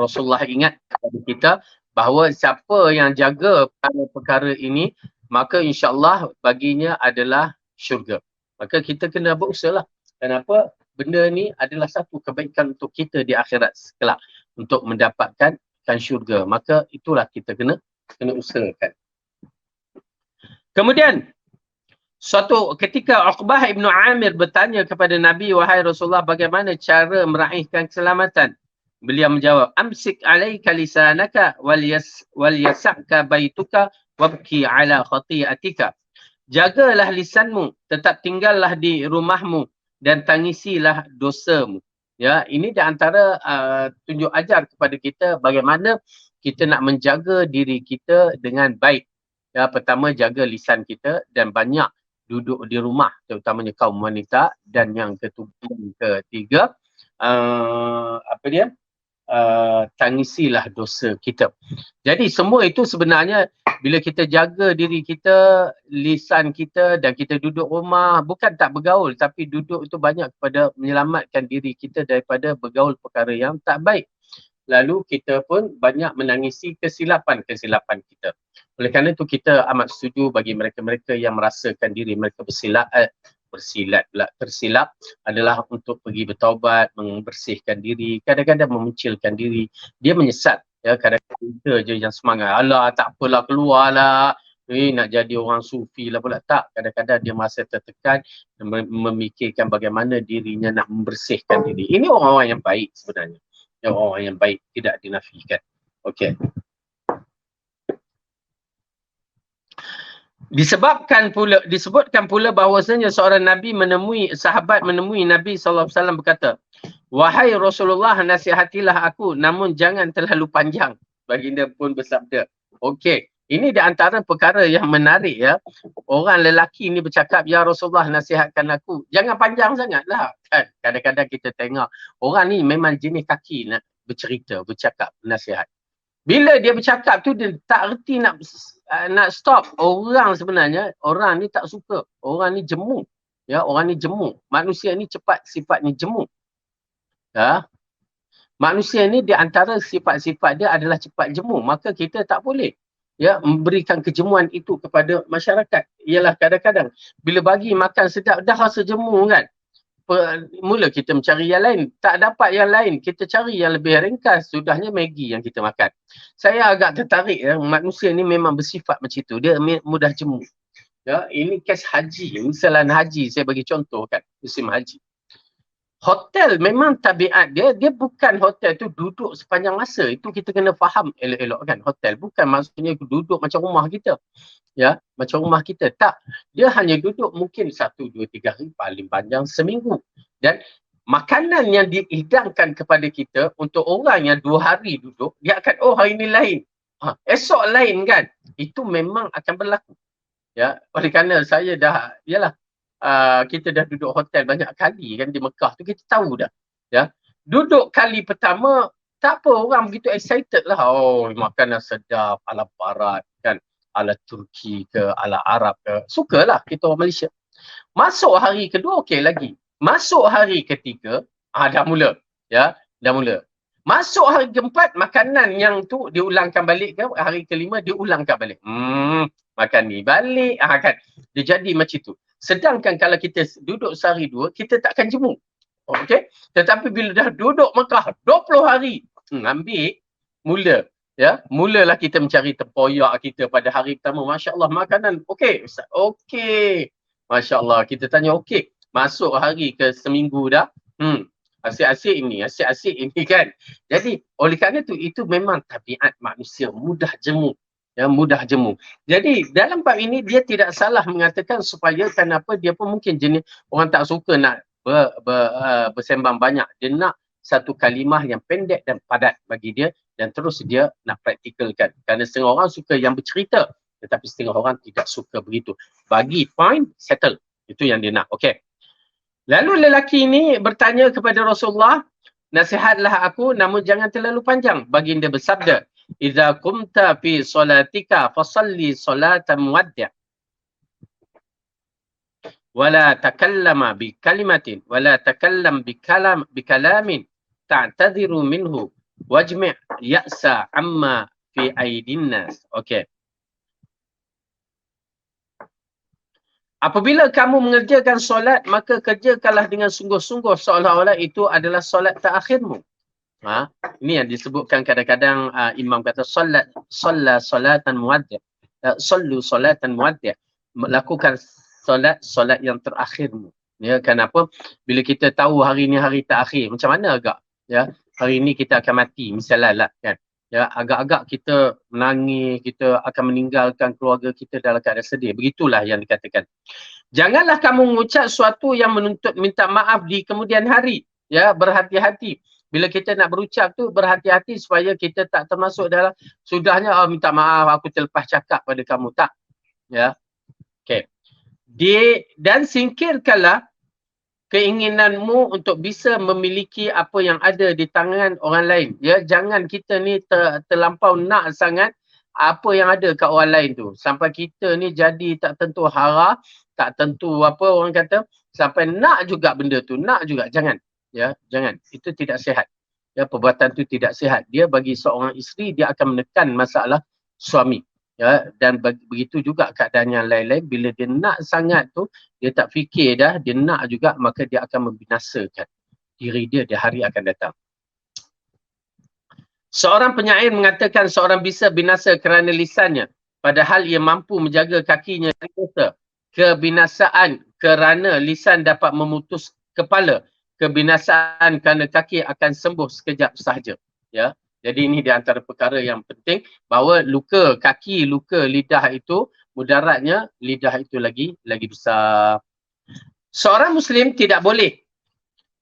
Rasulullah ingat kepada kita, bahawa siapa yang jaga perkara ini, maka insya-Allah baginya adalah syurga. Maka kita kena berusahalah. Kenapa? Benda ni adalah satu kebaikan untuk kita di akhirat kelak, untuk mendapatkan syurga. Maka itulah kita kena usahakan. Kemudian suatu ketika Uqbah ibnu Amir bertanya kepada Nabi, wahai Rasulullah, bagaimana cara meraihkan keselamatan? Beliau menjawab, amsik alaika lisanaka wal yas'ka baituka wabki ala khati'atika. Jagalah lisanmu, tetap tinggallah di rumahmu dan tangisilah dosamu. Ya, ini di antara tunjuk ajar kepada kita bagaimana kita nak menjaga diri kita dengan baik. Ya, pertama jaga lisan kita dan banyak duduk di rumah, terutamanya kaum wanita. Dan yang ketiga, tangisilah dosa kita. Jadi semua itu sebenarnya bila kita jaga diri kita, lisan kita, dan kita duduk rumah, bukan tak bergaul, tapi duduk itu banyak kepada menyelamatkan diri kita daripada bergaul perkara yang tak baik. Lalu kita pun banyak menangisi kesilapan-kesilapan kita. Oleh kerana itu kita amat setuju bagi mereka-mereka yang merasakan diri mereka tersilap adalah untuk pergi bertaubat, membersihkan diri, kadang-kadang memencilkan diri. Dia menyesat, ya, kadang-kadang kita je yang semangat, alah tak apalah, keluarlah, nak jadi orang sufi lah pula. Tak, kadang-kadang dia merasa tertekan, memikirkan bagaimana dirinya nak membersihkan diri. Ini orang-orang yang baik sebenarnya, ya, orang yang baik, tidak dinafikan. Okey. Disebutkan pula bahawasanya seorang sahabat menemui Nabi SAW berkata, wahai Rasulullah, nasihatilah aku namun jangan terlalu panjang. Baginda pun bersabda, okey, ini di antara perkara yang menarik, ya. Orang lelaki ni bercakap, ya Rasulullah, nasihatkan aku. Jangan panjang sangatlah. Kan? Kadang-kadang kita tengok orang ni memang jenis kaki nak bercakap, nasihat. Bila dia bercakap tu, dia tak erti nak stop. Orang ni tak suka. Orang ni jemu. Ya, orang ni jemu. Manusia ni cepat sifatnya jemu. Ya. Manusia ni di antara sifat-sifat dia adalah cepat jemu. Maka kita tak boleh, ya, memberikan kejemuan itu kepada masyarakat. Ialah kadang-kadang bila bagi makan sedap dah rasa jemu kan. mula kita mencari yang lain. Tak dapat yang lain, kita cari yang lebih ringkas. Sudahnya Maggi yang kita makan. Saya agak tertarik ya, manusia ni memang bersifat macam itu. Dia mudah jemu. Ya, ini kes haji, misalan haji, saya bagi contoh kan, musim haji. Hotel memang tabiat dia bukan hotel tu duduk sepanjang masa. Itu kita kena faham elok-elok kan. Hotel bukan maksudnya duduk macam rumah kita. Ya, macam rumah kita. Tak. Dia hanya duduk mungkin 1, 2, 3 hari, paling panjang seminggu. Dan makanan yang dihidangkan kepada kita untuk orang yang 2 hari duduk, dia akan, oh hari ni lain. Esok lain kan. Itu memang akan berlaku. Ya, oleh kerana saya dah, yalah, kita dah duduk hotel banyak kali kan di Mekah tu, kita tahu dah. Ya, duduk kali pertama, tak apa, orang begitu excited lah. Oh, makanan sedap, ala barat kan, ala Turki ke, ala Arab ke. Sukalah kita orang Malaysia. Masuk hari kedua, okey lagi. Masuk hari ketiga, dah mula. Ya, dah mula. Masuk hari keempat, makanan yang tu diulangkan balik ke, hari kelima diulangkan balik. Makan ni balik, kan. Dia jadi macam tu. Sedangkan kalau kita duduk sehari dua, kita takkan jemu. Okey? Tetapi bila dah duduk Mekah 20 hari, ambil, mula. Ya, mulalah kita mencari tempoyak kita pada hari pertama. Masya Allah, makanan okey. Okey. Masya Allah, kita tanya okey. Masuk hari ke seminggu dah. Asyik-asyik ini kan. Jadi, oleh kerana itu memang tabiat manusia, mudah jemu. Ya, mudah jemu. Jadi, dalam bab ini dia tidak salah mengatakan supaya kenapa dia pun mungkin jenis orang tak suka nak bersembang banyak. Dia nak satu kalimah yang pendek dan padat bagi dia dan terus dia nak praktikalkan. Kerana setengah orang suka yang bercerita tetapi setengah orang tidak suka begitu. Bagi point, settle. Itu yang dia nak. Okey. Lalu lelaki ini bertanya kepada Rasulullah, nasihatlah aku namun jangan terlalu panjang. Baginda bersabda, "Idza qumta fi salatika fasalli salatan muwaddi'. Wala takallama bi kalimatin wala takallam bi kalamin ta'tadhiru minhu wajmi' ya'sa amma fi aidin nas." Okey. Apabila kamu mengerjakan solat, maka kerjakanlah dengan sungguh-sungguh seolah-olah itu adalah solat terakhirmu. Ini yang disebutkan kadang-kadang imam kata solatan muwaddi'. Sallu solatan muwaddi'. Lakukan solat yang terakhirmu. Ya, kenapa? Bila kita tahu hari ni hari terakhir, macam mana agak? Ya, hari ni kita akan mati, misalnya lah kan. Ya, agak-agak kita menangis, kita akan meninggalkan keluarga kita dalam keadaan sedih. Begitulah yang dikatakan. Janganlah kamu mengucap sesuatu yang menuntut minta maaf di kemudian hari. Ya, berhati-hati. Bila kita nak berucap tu, berhati-hati supaya kita tak termasuk dalam sudahnya, minta maaf, aku terlepas cakap pada kamu. Tak. Ya. Okey. Dan singkirkanlah keinginanmu untuk bisa memiliki apa yang ada di tangan orang lain. Ya, jangan kita ni terlampau nak sangat apa yang ada kat orang lain tu. Sampai kita ni jadi tak tentu hara, tak tentu apa orang kata, sampai nak juga benda tu, nak juga. Jangan. Ya, jangan. Itu tidak sihat. Ya, perbuatan tu tidak sihat. Dia bagi seorang isteri, dia akan menekan masalah suami. Ya, dan begitu juga keadaan yang lain-lain. Bila dia nak sangat tu, dia tak fikir dah, dia nak juga, maka dia akan membinasakan diri dia di hari akan datang. Seorang penyair mengatakan seorang bisa binasa kerana lisannya, padahal ia mampu menjaga kakinya dari dosa. Kebinasaan kerana lisan dapat memutus kepala. Kebinasaan kerana kaki akan sembuh sekejap sahaja. Ya. Jadi ini di antara perkara yang penting, bahawa luka kaki, luka lidah itu, mudaratnya lidah itu lagi besar. Seorang Muslim tidak boleh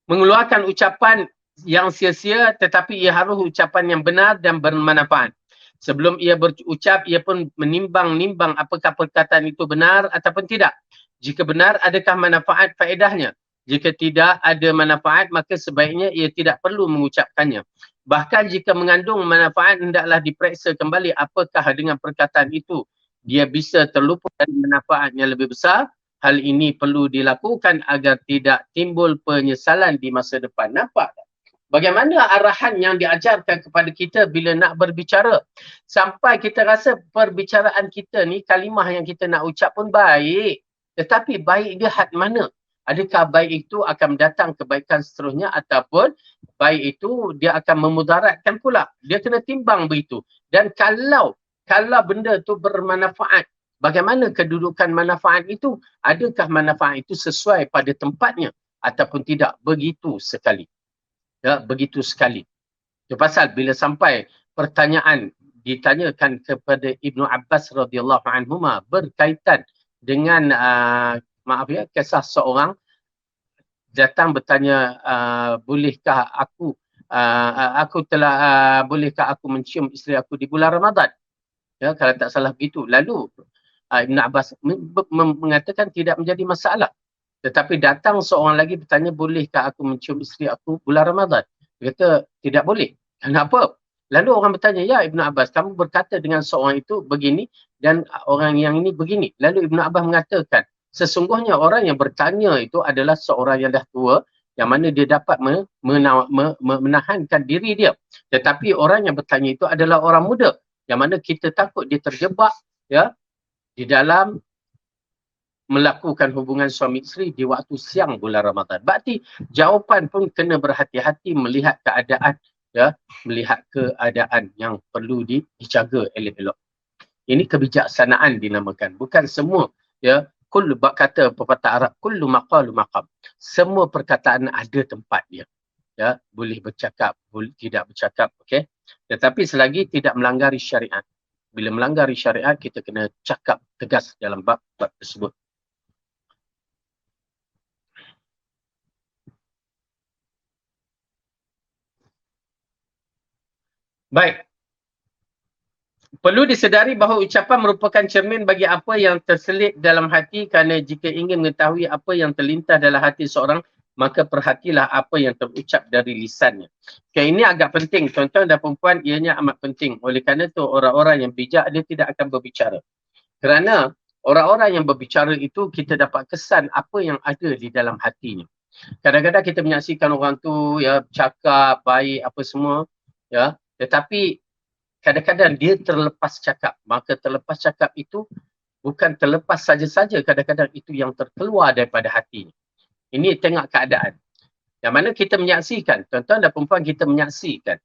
mengeluarkan ucapan yang sia-sia, tetapi ia harus ucapan yang benar dan bermanfaat. Sebelum ia berucap, ia pun menimbang-nimbang apakah perkataan itu benar ataupun tidak. Jika benar, adakah manfaat faedahnya? Jika tidak ada manfaat, maka sebaiknya ia tidak perlu mengucapkannya. Bahkan jika mengandung manfaat, hendaklah diperiksa kembali apakah dengan perkataan itu dia bisa terlupa dari manfaat yang lebih besar. Hal ini perlu dilakukan agar tidak timbul penyesalan di masa depan. Nampak tak? Bagaimana arahan yang diajarkan kepada kita bila nak berbicara. Sampai kita rasa perbicaraan kita ni, kalimah yang kita nak ucap pun baik. Tetapi baik dia had mana? Adakah baik itu akan mendatang kebaikan seterusnya ataupun baik itu dia akan memudaratkan pula. Dia kena timbang begitu. Dan kalau benda itu bermanfaat, bagaimana kedudukan manfaat itu? Adakah manfaat itu sesuai pada tempatnya ataupun tidak? Begitu sekali. Ya, begitu sekali. Itu pasal bila sampai pertanyaan ditanyakan kepada Ibnu Abbas radhiyallahu anhuma berkaitan dengan maaf ya, kisah seorang datang bertanya, bolehkah aku bolehkah aku mencium isteri aku di bulan Ramadan? Ya, kalau tak salah begitu. Lalu Ibn Abbas mengatakan tidak menjadi masalah. Tetapi datang seorang lagi bertanya, bolehkah aku mencium isteri aku bulan Ramadan? Dia kata, tidak boleh. Kenapa? Lalu orang bertanya, ya Ibn Abbas, kamu berkata dengan seorang itu begini dan orang yang ini begini. Lalu Ibn Abbas mengatakan, sesungguhnya orang yang bertanya itu adalah seorang yang dah tua, yang mana dia dapat menahankan diri dia. Tetapi orang yang bertanya itu adalah orang muda, yang mana kita takut dia terjebak ya di dalam melakukan hubungan suami isteri di waktu siang bulan Ramadan. Berarti jawapan pun kena berhati-hati melihat keadaan, ya, melihat keadaan yang perlu dijaga elok-elok. Ini kebijaksanaan dinamakan. Bukan semua, ya, kullu kata pepatah Arab, kullu maqalu maqam. Semua perkataan ada tempat dia. Ya, boleh bercakap, boleh tidak bercakap, okey. Tetapi selagi tidak melanggar syariat. Bila melanggar syariat, kita kena cakap tegas dalam bab tersebut. Baik. Perlu disedari bahawa ucapan merupakan cermin bagi apa yang terselit dalam hati, kerana jika ingin mengetahui apa yang terlintas dalam hati seorang, maka perhatilah apa yang terucap dari lisannya. Okay, ini agak penting, tuan-tuan dan perempuan, ianya amat penting. Oleh kerana itu orang-orang yang bijak dia tidak akan berbicara. Kerana orang-orang yang berbicara itu kita dapat kesan apa yang ada di dalam hatinya. Kadang-kadang kita menyaksikan orang tu ya cakap baik apa semua, ya, tetapi kadang-kadang dia terlepas cakap. Maka terlepas cakap itu bukan terlepas saja-saja, kadang-kadang itu yang terkeluar daripada hatinya. Ini tengok keadaan. Yang mana kita menyaksikan, tuan-tuan dan perempuan, kita menyaksikan.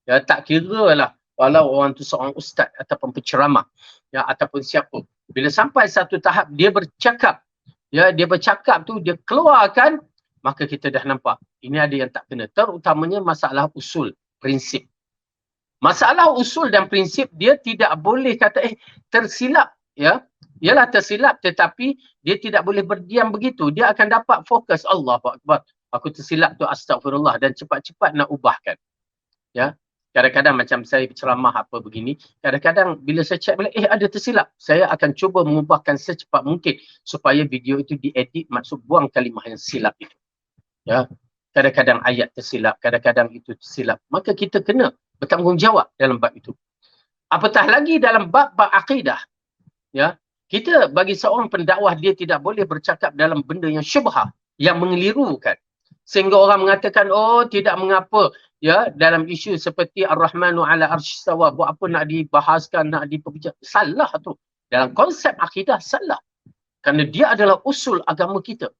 Ya, tak kira lah walau orang tu seorang ustaz ataupun penceramah, ya, ataupun siapa. Bila sampai satu tahap dia bercakap, ya, dia bercakap tu dia keluarkan, maka kita dah nampak ini ada yang tak kena. Terutamanya masalah usul, prinsip. Masalah usul dan prinsip dia tidak boleh kata tersilap, ya. Ialah tersilap, tetapi dia tidak boleh berdiam begitu. Dia akan dapat fokus, Allahu Akbar. Aku tersilap tu, astagfirullah, dan cepat-cepat nak ubahkan. Ya. Kadang-kadang macam saya berceramah apa begini, kadang-kadang bila saya cek balik, ada tersilap. Saya akan cuba mengubahkan secepat mungkin supaya video itu diedit, maksud buang kalimah yang silap itu. Ya. Kadang-kadang ayat tersilap, kadang-kadang itu tersilap. Maka kita kena bertanggungjawab dalam bab itu. Apatah lagi dalam bab-bab akidah. Ya, kita bagi seorang pendakwah dia tidak boleh bercakap dalam benda yang syubhah, yang mengelirukan. Sehingga orang mengatakan, oh tidak mengapa, ya, dalam isu seperti Ar-Rahmanu ala arsyis istawa, buat apa nak dibahaskan, nak diperbicarakan. Salah tu. Dalam konsep akidah salah. Kerana dia adalah usul agama kita.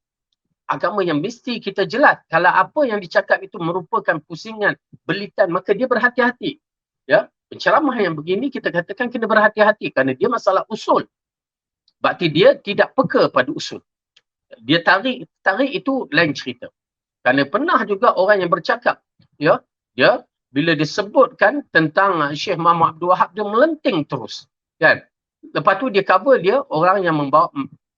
Agama yang mesti kita jelas. Kalau apa yang dicakap itu merupakan pusingan, belitan, maka dia berhati-hati. Ya, penceramah yang begini kita katakan kena berhati-hati kerana dia masalah usul. Berarti dia tidak peka pada usul. Dia tarik itu lain cerita. Kerana pernah juga orang yang bercakap, ya, dia bila disebutkan tentang Syekh Muhammad Abdul Wahab, dia melenting terus. Kan? Lepas tu dia cover dia orang yang membawa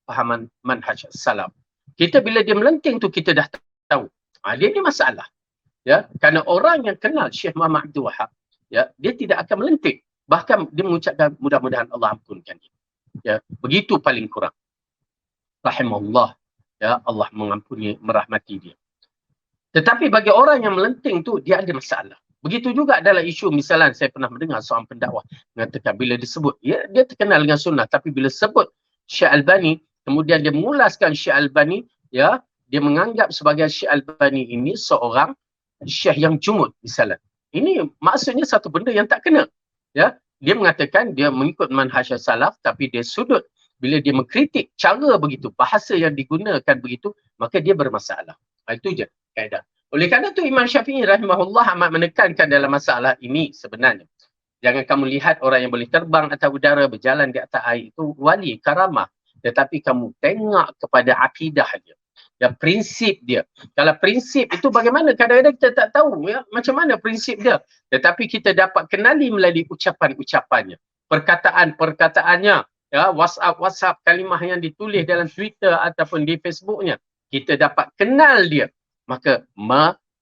pahaman manhaj salaf. Kita bila dia melenting tu kita dah tahu. Dia ni masalah. Ya, kerana orang yang kenal Syekh Muhammad Abdul Wahab, ya, dia tidak akan melenting. Bahkan dia mengucapkan mudah-mudahan Allah ampunkan dia. Ya, begitu paling kurang. Rahimahullah, ya, Allah mengampuni, merahmati dia. Tetapi bagi orang yang melenting tu dia ada masalah. Begitu juga dalam isu, misalnya saya pernah mendengar seorang pendakwah mengatakan bila disebut, ya, dia terkenal dengan sunnah, tapi bila sebut Syekh Albani, kemudian dia mengulaskan Syekh Albani, ya, dia menganggap sebagai Syekh Albani ini seorang syekh yang jumud misalnya. Ini maksudnya satu benda yang tak kena. Ya, dia mengatakan dia mengikut manhaj salaf tapi dia sudut bila dia mengkritik cara begitu, bahasa yang digunakan begitu, maka dia bermasalah. Itu je kaedah. Oleh kerana itu Imam Syafi'i rahimahullah amat menekankan dalam masalah ini sebenarnya. Jangan kamu lihat orang yang boleh terbang atas udara, berjalan di atas air, itu wali, karamah. Tetapi kamu tengok kepada akidah dia. Dan prinsip dia. Kalau prinsip itu bagaimana? Kadang-kadang kita tak tahu ya, macam mana prinsip dia. Tetapi kita dapat kenali melalui ucapan-ucapannya. Perkataan-perkataannya. Ya, WhatsApp kalimah yang ditulis dalam Twitter ataupun di Facebooknya. Kita dapat kenal dia. Maka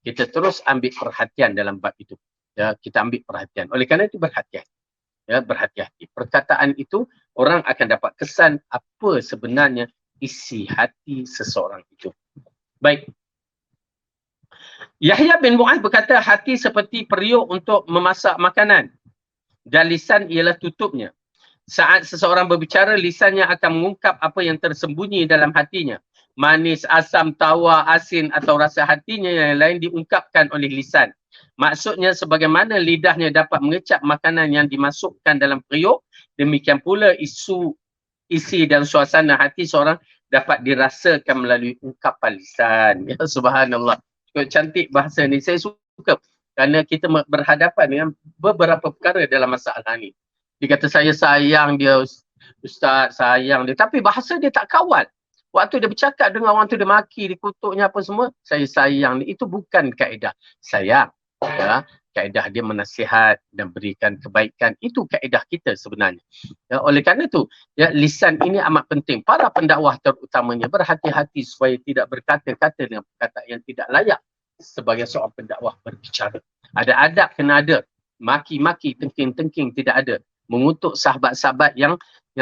kita terus ambil perhatian dalam bab itu. Ya, kita ambil perhatian. Oleh kerana itu berhati-hati. Ya, berhati-hati. Perkataan itu orang akan dapat kesan apa sebenarnya isi hati seseorang itu. Baik. Yahya bin Mu'adh berkata hati seperti periuk untuk memasak makanan dan lisan ialah tutupnya. Saat seseorang berbicara, lisannya akan mengungkap apa yang tersembunyi dalam hatinya. Manis, asam, tawar, asin atau rasa hatinya yang lain diungkapkan oleh lisan. Maksudnya sebagaimana lidahnya dapat mengecap makanan yang dimasukkan dalam periuk, demikian pula isi dan suasana hati seorang dapat dirasakan melalui ungkapan lisan. Ya, subhanallah. Cukup cantik bahasa ni. Saya suka kerana kita berhadapan dengan beberapa perkara dalam masalah ni. Dia kata saya sayang dia, Ustaz, sayang dia. Tapi bahasa dia tak kawal. Waktu dia bercakap dengan orang tu, dia maki, dia kutuknya apa semua, saya sayang dia. Itu bukan kaedah sayang. Ya, kaedah dia menasihat dan berikan kebaikan. Itu kaedah kita sebenarnya. Ya, oleh kerana itu, ya, lisan ini amat penting. Para pendakwah terutamanya berhati-hati supaya tidak berkata-kata dengan perkataan yang tidak layak sebagai seorang pendakwah berbicara. Ada adab kena ada. Maki-maki, tengking-tengking tidak ada. Mengutuk sahabat-sahabat yang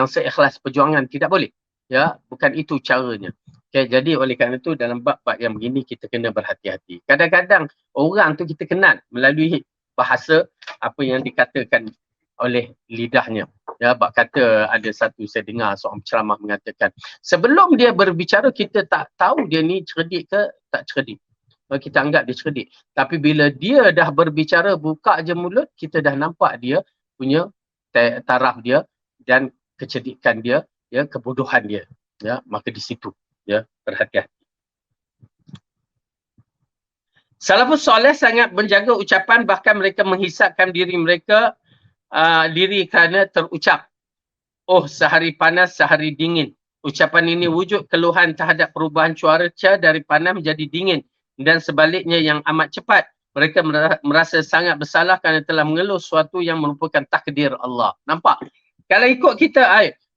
seikhlas perjuangan tidak boleh. Ya, bukan itu caranya. Okay, jadi oleh kerana itu dalam bab-bab yang begini kita kena berhati-hati. Kadang-kadang orang tu kita kenal melalui bahasa apa yang dikatakan oleh lidahnya. Ya, bab kata ada satu saya dengar seorang ceramah mengatakan, sebelum dia berbicara kita tak tahu dia ni cerdik ke tak cerdik. Kita anggap dia cerdik. Tapi bila dia dah berbicara, buka je mulut, kita dah nampak dia punya taraf dia dan kecerdikan dia, ya, kebodohan dia. Ya, maka di situ ya, berhati-hati. Salafus soleh sangat menjaga ucapan, bahkan mereka menghisapkan diri mereka diri kerana terucap, oh sehari panas sehari dingin. Ucapan ini wujud keluhan terhadap perubahan cuaca dari panas menjadi dingin dan sebaliknya yang amat cepat. Mereka merasa sangat bersalah kerana telah mengeluh sesuatu yang merupakan takdir Allah. Nampak? Kalau ikut kita,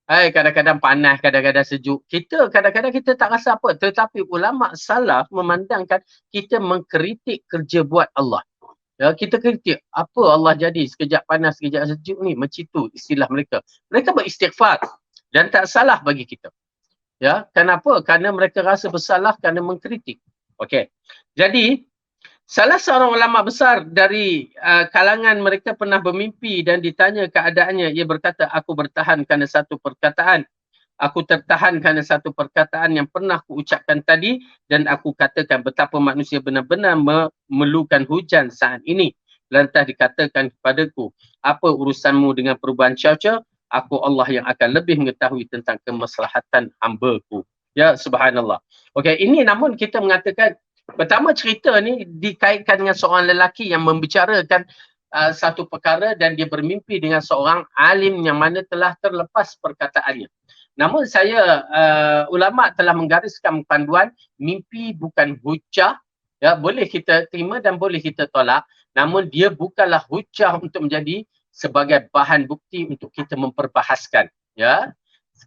kadang-kadang panas, kadang-kadang sejuk. Kita kadang-kadang kita tak rasa apa. Tetapi ulama salaf memandangkan kita mengkritik kerja buat Allah. Ya, kita kritik apa Allah jadi sekejap panas, sekejap sejuk ni. Macam itu istilah mereka. Mereka beristighfar dan tak salah bagi kita. Ya, kenapa? Kerana mereka rasa bersalah kerana mengkritik. Okey. Jadi salah seorang ulama besar dari kalangan mereka pernah bermimpi dan ditanya keadaannya. Ia berkata, aku bertahan kerana satu perkataan. Aku tertahan kerana satu perkataan yang pernah kuucapkan tadi dan aku katakan betapa manusia benar-benar memerlukan hujan saat ini. Lantas dikatakan kepadaku, apa urusanmu dengan perubahan cuaca? Aku Allah yang akan lebih mengetahui tentang kemaslahatan hamba-Ku. Ya, subhanallah. Okey, ini namun kita mengatakan pertama cerita ni dikaitkan dengan seorang lelaki yang membicarakan satu perkara dan dia bermimpi dengan seorang alim yang mana telah terlepas perkataannya. Namun saya, ulama telah menggariskan panduan mimpi bukan hujah. Ya, boleh kita terima dan boleh kita tolak. Namun dia bukanlah hujah untuk menjadi sebagai bahan bukti untuk kita memperbahaskan. Ya,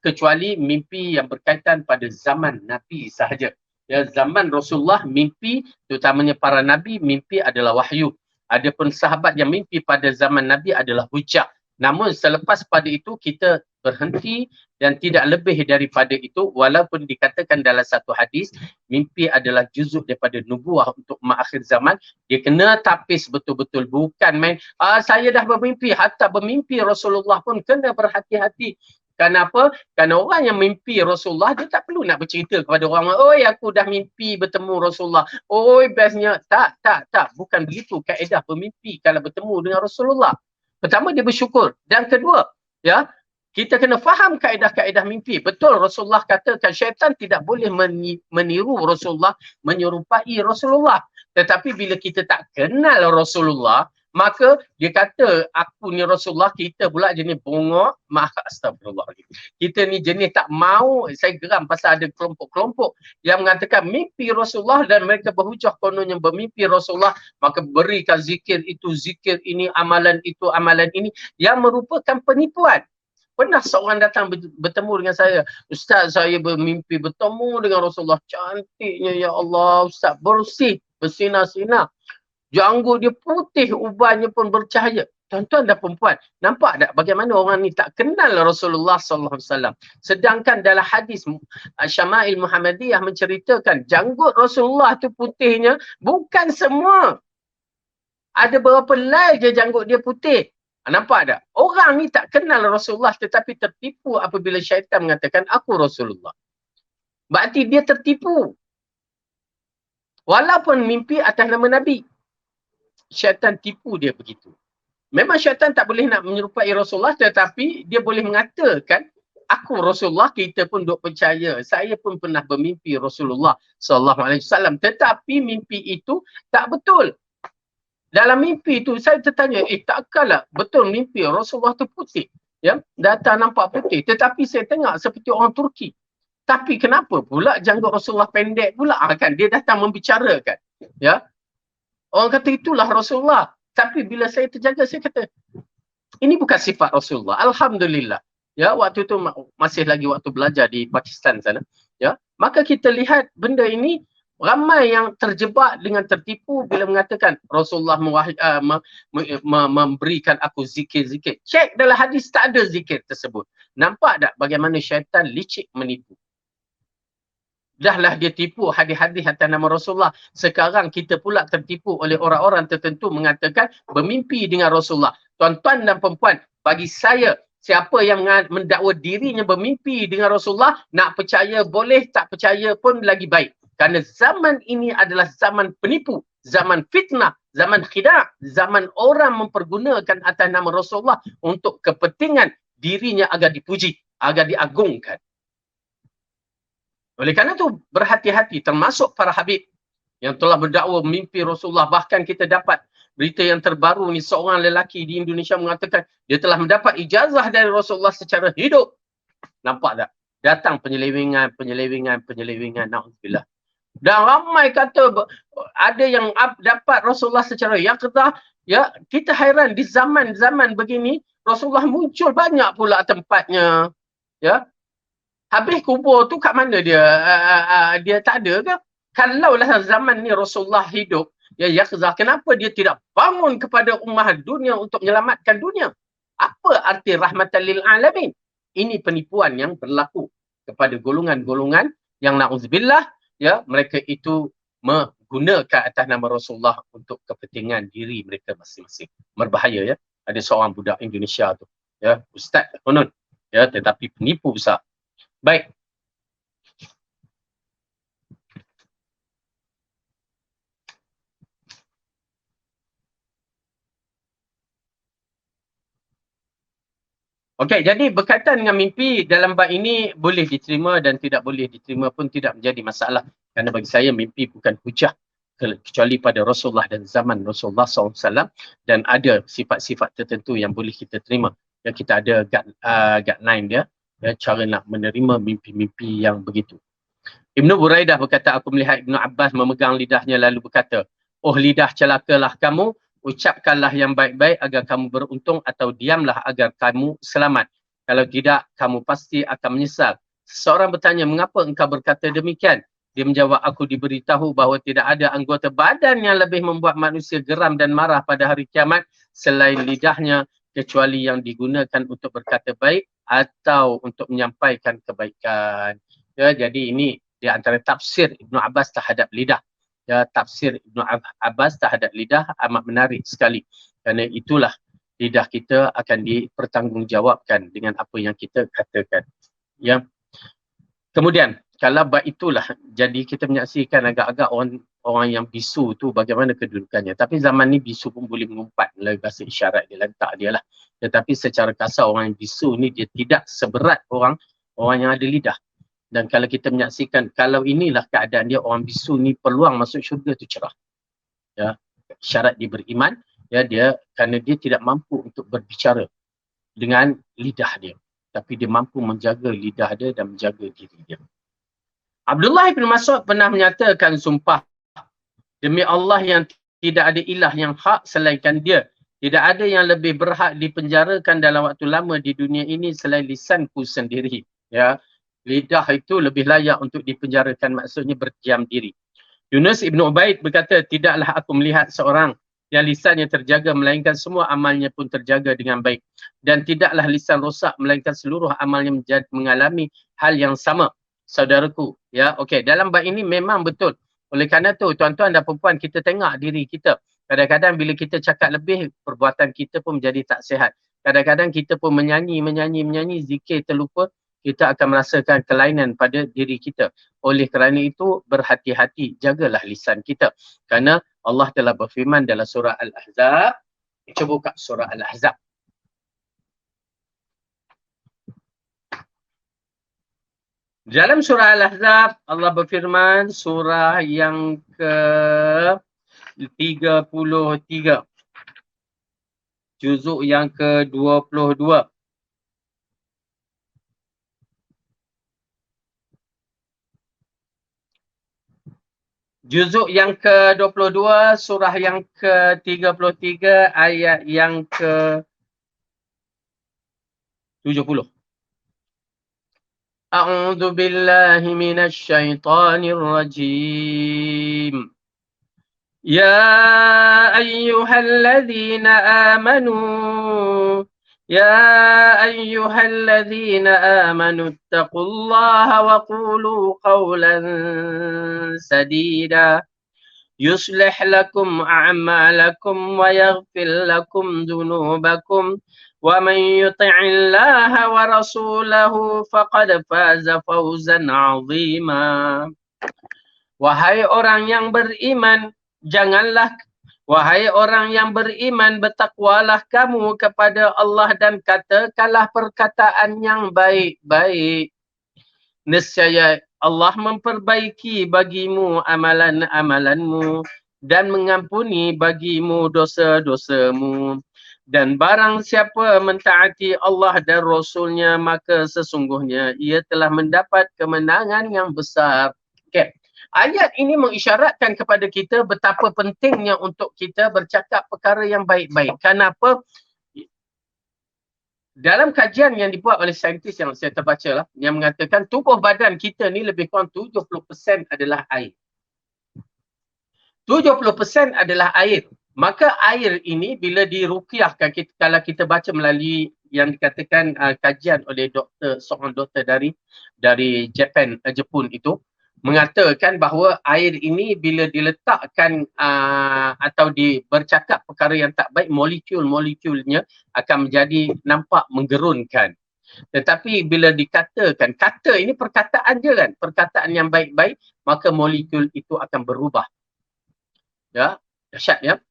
kecuali mimpi yang berkaitan pada zaman Nabi sahaja. Ya, zaman Rasulullah mimpi, terutamanya para Nabi, mimpi adalah wahyu. Adapun sahabat yang mimpi pada zaman Nabi adalah hujah. Namun selepas pada itu kita berhenti dan tidak lebih daripada itu, walaupun dikatakan dalam satu hadis, mimpi adalah juzuk daripada nubuah untuk akhir zaman. Dia kena tapis betul-betul, bukan main, saya dah bermimpi, hatta bermimpi Rasulullah pun kena berhati-hati. Kenapa? Kerana orang yang mimpi Rasulullah, dia tak perlu nak bercerita kepada orang, oi aku dah mimpi bertemu Rasulullah, oi bestnya. Tak. Bukan begitu kaedah pemimpi kalau bertemu dengan Rasulullah. Pertama, dia bersyukur. Dan kedua, ya, kita kena faham kaedah-kaedah mimpi. Betul Rasulullah katakan syaitan tidak boleh meniru Rasulullah, menyerupai Rasulullah. Tetapi bila kita tak kenal Rasulullah, maka dia kata aku ni Rasulullah, kita pula jenis bongok, astagfirullah. Kita ni jenis tak mau, saya geram pasal ada kelompok-kelompok yang mengatakan mimpi Rasulullah dan mereka berhujah kononnya bermimpi Rasulullah, maka berikan zikir itu, zikir ini, amalan itu, amalan ini, yang merupakan penipuan. Pernah seorang datang bertemu dengan saya, Ustaz, saya bermimpi bertemu dengan Rasulullah, cantiknya ya Allah Ustaz, bersih, bersinar-sinar, janggut dia putih, ubannya pun bercahaya. Tuan-tuan dan perempuan, nampak tak bagaimana orang ni tak kenal Rasulullah sallallahu alaihi wasallam. Sedangkan dalam hadis Syama'il Muhammadiyah menceritakan janggut Rasulullah tu putihnya bukan semua. Ada beberapa helai je janggut dia putih. Nampak tak? Orang ni tak kenal Rasulullah tetapi tertipu apabila syaitan mengatakan aku Rasulullah. Berarti dia tertipu. Walaupun mimpi atas nama Nabi. Syaitan tipu dia begitu. Memang syaitan tak boleh nak menyerupai Rasulullah tetapi dia boleh mengatakan aku Rasulullah, kita pun duk percaya. Saya pun pernah bermimpi Rasulullah sallallahu alaihi wasallam, tetapi mimpi itu tak betul. Dalam mimpi tu saya tertanya, takkanlah betul mimpi Rasulullah tu putih, ya, data nampak putih, tetapi saya tengok seperti orang Turki. Tapi kenapa pula janggut Rasulullah pendek pula? Kan dia datang membicarakan, ya. Orang kata itulah Rasulullah. Tapi bila saya terjaga, saya kata ini bukan sifat Rasulullah. Alhamdulillah. Ya, waktu tu masih lagi waktu belajar di Pakistan sana, ya. Maka kita lihat benda ini ramai yang terjebak dengan tertipu bila mengatakan Rasulullah memberikan aku zikir-zikir. Cek dalam hadis tak ada zikir tersebut. Nampak tak bagaimana syaitan licik menipu? Dahlah dia tipu hadis-hadis atas nama Rasulullah. Sekarang kita pula tertipu oleh orang-orang tertentu mengatakan bermimpi dengan Rasulullah. Tuan-tuan dan perempuan, bagi saya, siapa yang mendakwa dirinya bermimpi dengan Rasulullah, nak percaya boleh, tak percaya pun lagi baik. Kerana zaman ini adalah zaman penipu, zaman fitnah, zaman khidah, zaman orang mempergunakan atas nama Rasulullah untuk kepentingan dirinya agar dipuji, agar diagungkan. Oleh kerana itu berhati-hati, termasuk para habib yang telah berdakwa mimpi Rasulullah. Bahkan kita dapat berita yang terbaru ni, seorang lelaki di Indonesia mengatakan dia telah mendapat ijazah dari Rasulullah secara hidup. Nampak tak? Datang penyelewengan, na'udzubillah. Dan ramai kata ada yang dapat Rasulullah secara yaqzah. Ya, kita hairan di zaman-zaman begini Rasulullah muncul banyak pula tempatnya. Ya. Habis kubur tu kat mana dia? Dia tak ada ke? Kalaulah zaman ni Rasulullah hidup, ya yaqzah, kenapa dia tidak bangun kepada ummah dunia untuk menyelamatkan dunia? Apa arti rahmatan lil alamin? Ini penipuan yang berlaku kepada golongan-golongan yang na'udzubillah, ya, mereka itu menggunakan atas nama Rasulullah untuk kepentingan diri mereka masing-masing. Berbahaya, ya. Ada seorang budak Indonesia tu, ya, ustaz konon, ya, tetapi penipu besar. Baik. Okey, jadi berkaitan dengan mimpi dalam bab ini boleh diterima dan tidak boleh diterima pun tidak menjadi masalah. Kerana bagi saya mimpi bukan hujah kecuali pada Rasulullah dan zaman Rasulullah SAW, dan ada sifat-sifat tertentu yang boleh kita terima. Ya, kita ada guideline dia, ya, cara nak menerima mimpi-mimpi yang begitu. Ibnu Buraidah berkata, aku melihat Ibnu Abbas memegang lidahnya lalu berkata, oh lidah, celakalah kamu, ucapkanlah yang baik-baik agar kamu beruntung atau diamlah agar kamu selamat. Kalau tidak, kamu pasti akan menyesal. Seseorang bertanya, mengapa engkau berkata demikian? Dia menjawab, aku diberitahu bahawa tidak ada anggota badan yang lebih membuat manusia geram dan marah pada hari kiamat selain lidahnya, kecuali yang digunakan untuk berkata baik atau untuk menyampaikan kebaikan. Ya, jadi ini di antara tafsir Ibnu Abbas terhadap lidah. Ya, tafsir Ibnu Abbas terhadap lidah amat menarik sekali. Kerana itulah lidah kita akan dipertanggungjawabkan dengan apa yang kita katakan. Ya. Kemudian, kalau bab itulah, jadi kita menyaksikan agak-agak orang yang bisu tu bagaimana kedudukannya. Tapi zaman ni bisu pun boleh mengumpat melalui bahasa isyarat dia, lantak dia lah. Tetapi secara kasar orang yang bisu ni dia tidak seberat orang yang ada lidah. Dan kalau kita menyaksikan, kalau inilah keadaan dia, orang bisu ni peluang masuk syurga tu cerah. Ya, syarat dia beriman, ya, dia kerana dia tidak mampu untuk berbicara dengan lidah dia, tapi dia mampu menjaga lidah dia dan menjaga diri dia. Abdullah bin Mas'ud pernah menyatakan sumpah, demi Allah yang tidak ada ilah yang hak selainkan dia, tidak ada yang lebih berhak dipenjarakan dalam waktu lama di dunia ini selain lisanku sendiri. Ya, lidah itu lebih layak untuk dipenjarakan, maksudnya berdiam diri. Yunus Ibn Ubaid berkata, tidaklah aku melihat seorang yang lisannya terjaga melainkan semua amalnya pun terjaga dengan baik, dan tidaklah lisan rosak melainkan seluruh amalnya mengalami hal yang sama. Saudaraku, ya, okey, dalam bab ini memang betul. Oleh kerana tu, tuan-tuan dan puan-puan, kita tengok diri kita. Kadang-kadang bila kita cakap lebih, perbuatan kita pun menjadi tak sihat. Kadang-kadang kita pun menyanyi, zikir terlupa, kita akan merasakan kelainan pada diri kita. Oleh kerana itu, berhati-hati, jagalah lisan kita. Kerana Allah telah berfirman dalam surah Al-Ahzab. Cuba buka surah Al-Ahzab. Dalam surah Al-Ahzab, Allah berfirman, surah yang ke-33. Juzuk yang ke-22. Juzuk yang ke-22, surah yang ke-33, ayat yang ke-70. A'udzu billahi minasy syaithanir rajim. Ya ayyuhalladzina amanu ittaqullaha wa qulu qawlan sadida yuslih lakum a'malakum wa yaghfir lakum dhunubakum wa man yuti'illaha wa rasulahu faqad faza fawzan 'azima. Wahai orang yang beriman, wahai orang yang beriman, bertakwalah kamu kepada Allah dan katakanlah perkataan yang baik-baik. Nescaya Allah memperbaiki bagimu amalan-amalanmu dan mengampuni bagimu dosa-dosamu. Dan barang siapa mentaati Allah dan Rasulnya, maka sesungguhnya ia telah mendapat kemenangan yang besar. Okay. Ayat ini mengisyaratkan kepada kita betapa pentingnya untuk kita bercakap perkara yang baik-baik. Kenapa? Dalam kajian yang dibuat oleh saintis yang saya terbaca lah, yang mengatakan tubuh badan kita ni lebih kurang 70% adalah air. 70% adalah air. Maka air ini bila diruqyahkan, kalau kita baca melalui yang dikatakan kajian oleh seorang doktor dari Jepun itu, mengatakan bahawa air ini bila diletakkan atau bercakap perkara yang tak baik, molekul-molekulnya akan menjadi nampak menggerunkan. Tetapi bila dikatakan, kata ini perkataan je kan, perkataan yang baik-baik, maka molekul itu akan berubah. Ya, dahsyat ya.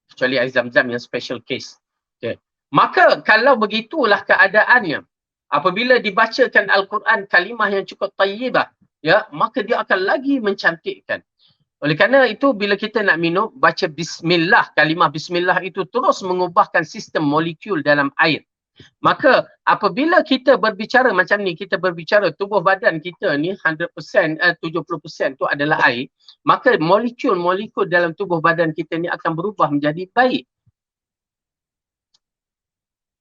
Kecuali air Zam-Zam yang special case. Okay. Maka kalau begitulah keadaannya, apabila dibacakan Al-Quran kalimah yang cukup tayyibah, ya, maka dia akan lagi mencantikkan. Oleh kerana itu, bila kita nak minum, baca bismillah, kalimah bismillah itu terus mengubahkan sistem molekul dalam air. Maka apabila kita berbicara macam ni, kita berbicara tubuh badan kita ni 100%, 70% tu adalah air, maka molekul-molekul dalam tubuh badan kita ni akan berubah menjadi baik.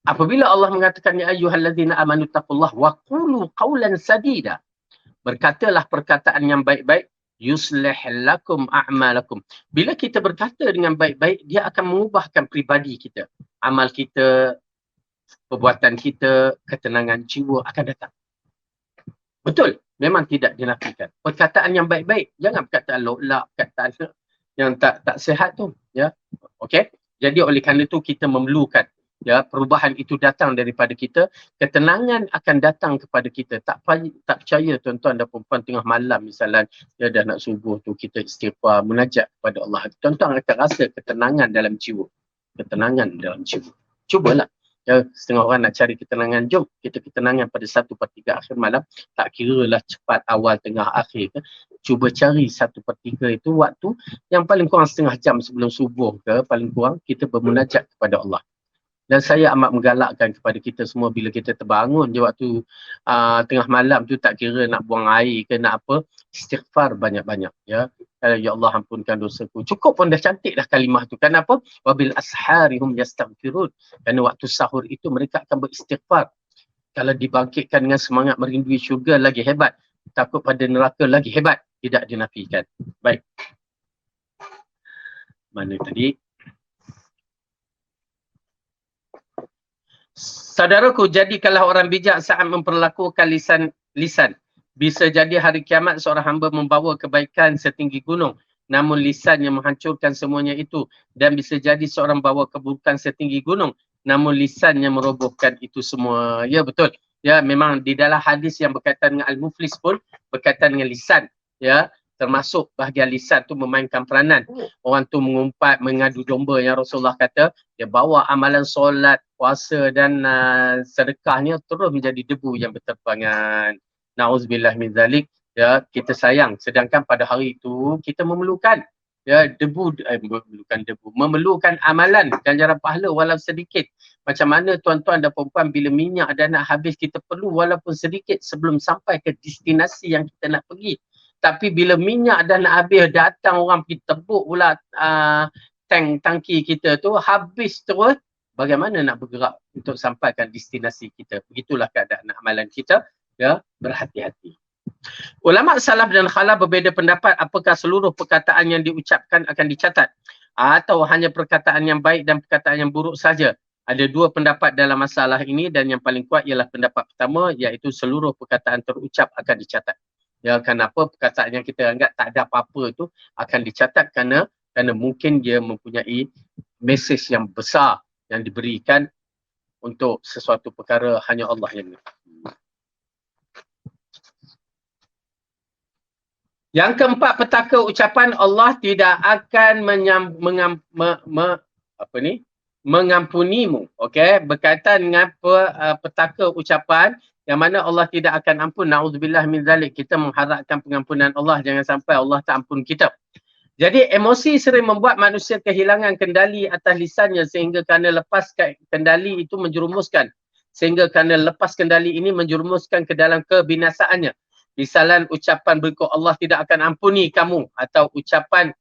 Apabila Allah mengatakan ya ayyuhalladzina amanu taqullaha wa qulu qawlan sadida, berkatalah perkataan yang baik-baik, yuslih lakum a'malakum. Bila kita berkata dengan baik-baik, dia akan mengubahkan pribadi kita. Amal kita, perbuatan kita, ketenangan jiwa akan datang. Betul, memang tidak dinafikan. Perkataan yang baik-baik, jangan perkataan lo'lak, perkataan yang tak sihat tu. Ya, okey. Jadi oleh kerana itu kita memerlukan, ya, perubahan itu datang daripada kita, ketenangan akan datang kepada kita. Tak percaya tuan-tuan dan puan-puan tengah malam misalnya, ya, dah nak subuh tu kita istighfar, munajat kepada Allah. Tuan-tuan akan rasa ketenangan dalam jiwa. Ketenangan dalam jiwa. Cubalah. Ya, setengah orang nak cari ketenangan, jom kita ketenangan pada 1/3 akhir malam. Tak kira lah cepat awal, tengah, akhir ke. Cuba cari 1/3 itu waktu yang paling kurang setengah jam sebelum subuh ke, paling kurang kita bermunajat kepada Allah. Dan saya amat menggalakkan kepada kita semua bila kita terbangun je waktu tengah malam tu, tak kira nak buang air ke nak apa, istighfar banyak-banyak ya. Ya Allah ampunkan dosaku. Cukup pun dah cantik dah kalimah tu. Kenapa? Wabil asharihum yastaghfirun. Kerana waktu sahur itu mereka akan beristighfar. Kalau dibangkitkan dengan semangat merindui syurga lagi hebat. Takut pada neraka lagi hebat. Tidak dinafikan. Baik. Mana tadi? Saudaraku, jadikanlah orang bijak saat memperlakukan lisan. Bisa jadi hari kiamat seorang hamba membawa kebaikan setinggi gunung, namun lisan yang menghancurkan semuanya itu. Dan bisa jadi seorang bawa keburukan setinggi gunung, namun lisan yang merobohkan itu semua. Ya, betul. Ya, memang di dalam hadis yang berkaitan dengan Al-Muflis pun berkaitan dengan lisan. Ya, termasuk bahagian lisan tu memainkan peranan. Orang tu mengumpat, mengadu domba yang Rasulullah kata, dia bawa amalan solat, puasa dan sedekahnya terus menjadi debu yang berterbangan. Na'udzubillah min zalik. Ya, kita sayang. Sedangkan pada hari itu kita memerlukan memerlukan amalan ganjaran pahala walau sedikit. Macam mana tuan-tuan dan puan-puan bila minyak dah nak habis, kita perlu walaupun sedikit sebelum sampai ke destinasi yang kita nak pergi. Tapi bila minyak dah nak habis, datang orang pergi tebuk pula tangki kita tu, habis terus, bagaimana nak bergerak untuk sampaikan destinasi kita. Begitulah keadaan amalan kita. Ya, berhati-hati. Ulama salaf dan khalaf berbeza pendapat apakah seluruh perkataan yang diucapkan akan dicatat atau hanya perkataan yang baik dan perkataan yang buruk saja. Ada dua pendapat dalam masalah ini dan yang paling kuat ialah pendapat pertama, iaitu seluruh perkataan terucap akan dicatat. Ya, kenapa perkataan yang kita anggap tak ada apa-apa tu akan dicatat kerana mungkin dia mempunyai mesej yang besar yang diberikan untuk sesuatu perkara hanya Allah yang tahu. Yang keempat, petaka ucapan Allah tidak akan mengampunimu. Okey, berkaitan dengan petaka ucapan yang mana Allah tidak akan ampun. Na'udzubillah min zalik. Kita mengharapkan pengampunan Allah, jangan sampai Allah tak ampun kita. Jadi emosi sering membuat manusia kehilangan kendali atas lisannya sehingga kerana lepas kendali itu menjerumuskan. Sehingga kerana lepas kendali ini menjerumuskan ke dalam kebinasaannya. Misalan ucapan berikut, Allah tidak akan ampuni kamu, atau ucapan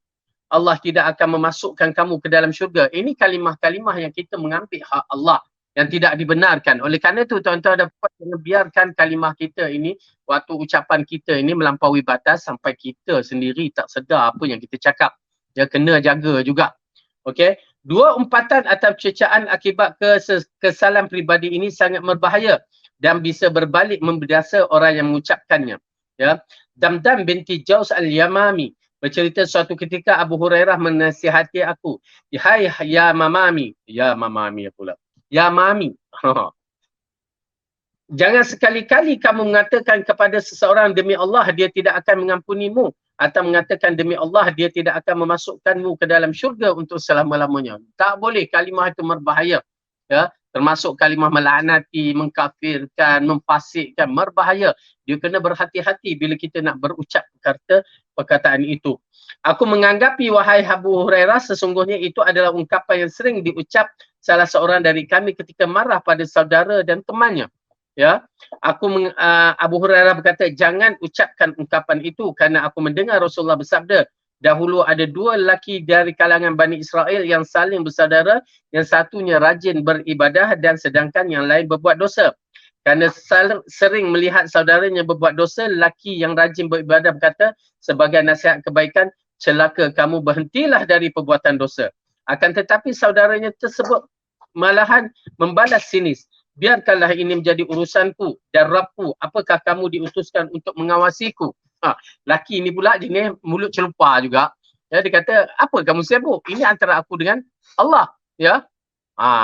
Allah tidak akan memasukkan kamu ke dalam syurga. Ini kalimah-kalimah yang kita mengambil hak Allah yang tidak dibenarkan. Oleh kerana itu tuan-tuan dapat biarkan kalimah kita ini, waktu ucapan kita ini melampaui batas sampai kita sendiri tak sedar apa yang kita cakap. Ya, kena jaga juga. Okey. Dua umpatan atau cecaan akibat kesalahan peribadi ini sangat berbahaya dan bisa berbalik memberdasa orang yang mengucapkannya. Ya. Damdam binti Jaus al-Yamami bercerita suatu ketika Abu Hurairah menasihati aku. Hai ya mamami. Ya mamami pula. Ya mami. Jangan sekali-kali kamu mengatakan kepada seseorang demi Allah dia tidak akan mengampunimu, atau mengatakan demi Allah dia tidak akan memasukkanmu ke dalam syurga untuk selama-lamanya. Tak boleh, kalimah itu berbahaya. Ya, termasuk kalimah melaknati, mengkafirkan, memfasikkan, berbahaya. Dia kena berhati-hati bila kita nak berucap perkataan itu. Aku menganggapi wahai Abu Hurairah, sesungguhnya itu adalah ungkapan yang sering diucap salah seorang dari kami ketika marah pada saudara dan temannya. Ya, Abu Hurairah berkata, jangan ucapkan ungkapan itu kerana aku mendengar Rasulullah bersabda, dahulu ada dua lelaki dari kalangan Bani Israel yang saling bersaudara, yang satunya rajin beribadah dan sedangkan yang lain berbuat dosa. Kerana sering melihat saudaranya berbuat dosa, lelaki yang rajin beribadah berkata, sebagai nasihat kebaikan, celaka kamu, berhentilah dari perbuatan dosa. Akan tetapi saudaranya tersebut malahan membalas sinis. Biarkanlah ini menjadi urusanku dan Rabbku. Apakah kamu diutuskan untuk mengawasiku? Laki ini pula jenis mulut celupa juga. Ya, dia kata, apa kamu sibuk? Ini antara aku dengan Allah. Ya.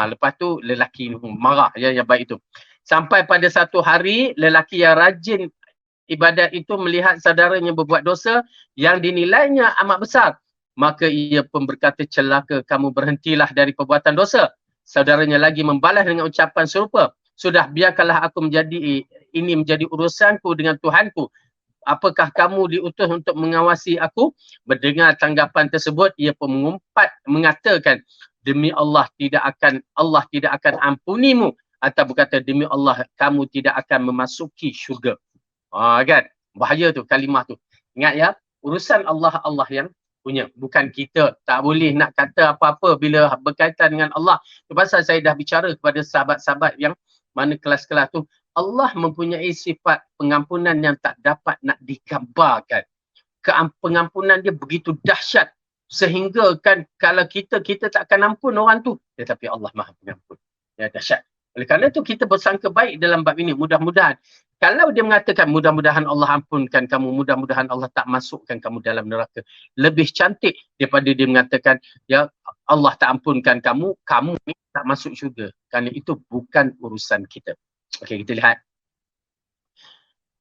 Lepas tu lelaki marah, ya, yang baik itu. Sampai pada satu hari, lelaki yang rajin ibadat itu melihat saudaranya berbuat dosa yang dinilainya amat besar. Maka ia pun berkata, celaka kamu, berhentilah dari perbuatan dosa. Saudaranya lagi membalas dengan ucapan serupa. Sudah, biarkanlah aku ini menjadi urusanku dengan Tuhanku. Apakah kamu diutus untuk mengawasi aku? Mendengar tanggapan tersebut, ia pun mengumpat mengatakan, demi Allah tidak akan ampunimu, atau berkata demi Allah kamu tidak akan memasuki syurga. Kan? Bahaya tu kalimah tu. Ingat ya, urusan Allah yang punya, bukan kita. Tak boleh nak kata apa-apa bila berkaitan dengan Allah. Itu pasal saya dah bicara kepada sahabat-sahabat yang mana kelas-kelas tu, Allah mempunyai sifat pengampunan yang tak dapat nak digambarkan. Pengampunan dia begitu dahsyat sehingga kan kalau kita tak akan ampun orang tu, tetapi Allah Maha Pengampun. Ya, dahsyat. Oleh kerana itu kita bersangka baik dalam bab ini. Mudah-mudahan kalau dia mengatakan mudah-mudahan Allah ampunkan kamu, mudah-mudahan Allah tak masukkan kamu dalam neraka, lebih cantik daripada dia mengatakan ya Allah tak ampunkan kamu ni tak masuk syurga. Kerana itu bukan urusan kita. Okey, kita lihat.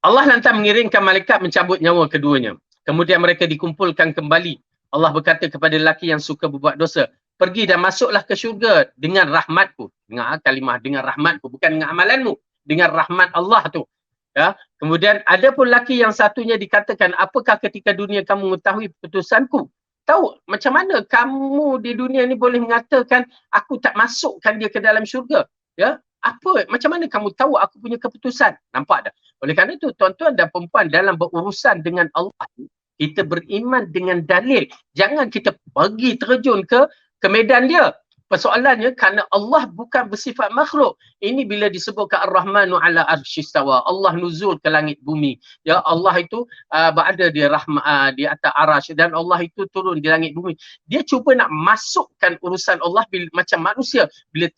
Allah lantas mengirimkan malaikat mencabut nyawa keduanya. Kemudian mereka dikumpulkan kembali. Allah berkata kepada lelaki yang suka berbuat dosa, pergi dan masuklah ke syurga dengan rahmatku. Dengar kalimah, dengan rahmatku, bukan dengan amalanmu. Dengan rahmat Allah tu. Ya. Kemudian ada pun lelaki yang satunya dikatakan, apakah ketika dunia kamu mengetahui keputusanku? Tahu macam mana kamu di dunia ni boleh mengatakan aku tak masukkan dia ke dalam syurga? Ya. Apa? Macam mana kamu tahu aku punya keputusan? Nampak tak? Oleh kerana itu, tuan-tuan dan perempuan, dalam berurusan dengan Allah, kita beriman dengan dalil. Jangan kita pergi terjun ke medan dia. Persoalannya kerana Allah bukan bersifat makhluk. Ini bila disebutkan Ar-Rahmanu ala arsyistawa. Allah nuzul ke langit bumi. Ya, Allah itu berada di di atas arasy, dan Allah itu turun di langit bumi. Dia cuba nak masukkan urusan Allah macam manusia. Bila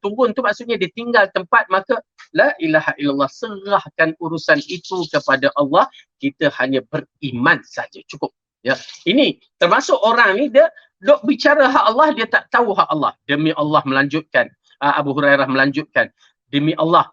turun tu maksudnya dia tinggal tempat, maka la ilaha illallah, serahkan urusan itu kepada Allah. Kita hanya beriman saja, cukup. Ya, ini termasuk orang ni dia dok bicara hak Allah, dia tak tahu hak Allah. Demi Allah melanjutkan, Abu Hurairah melanjutkan, demi Allah,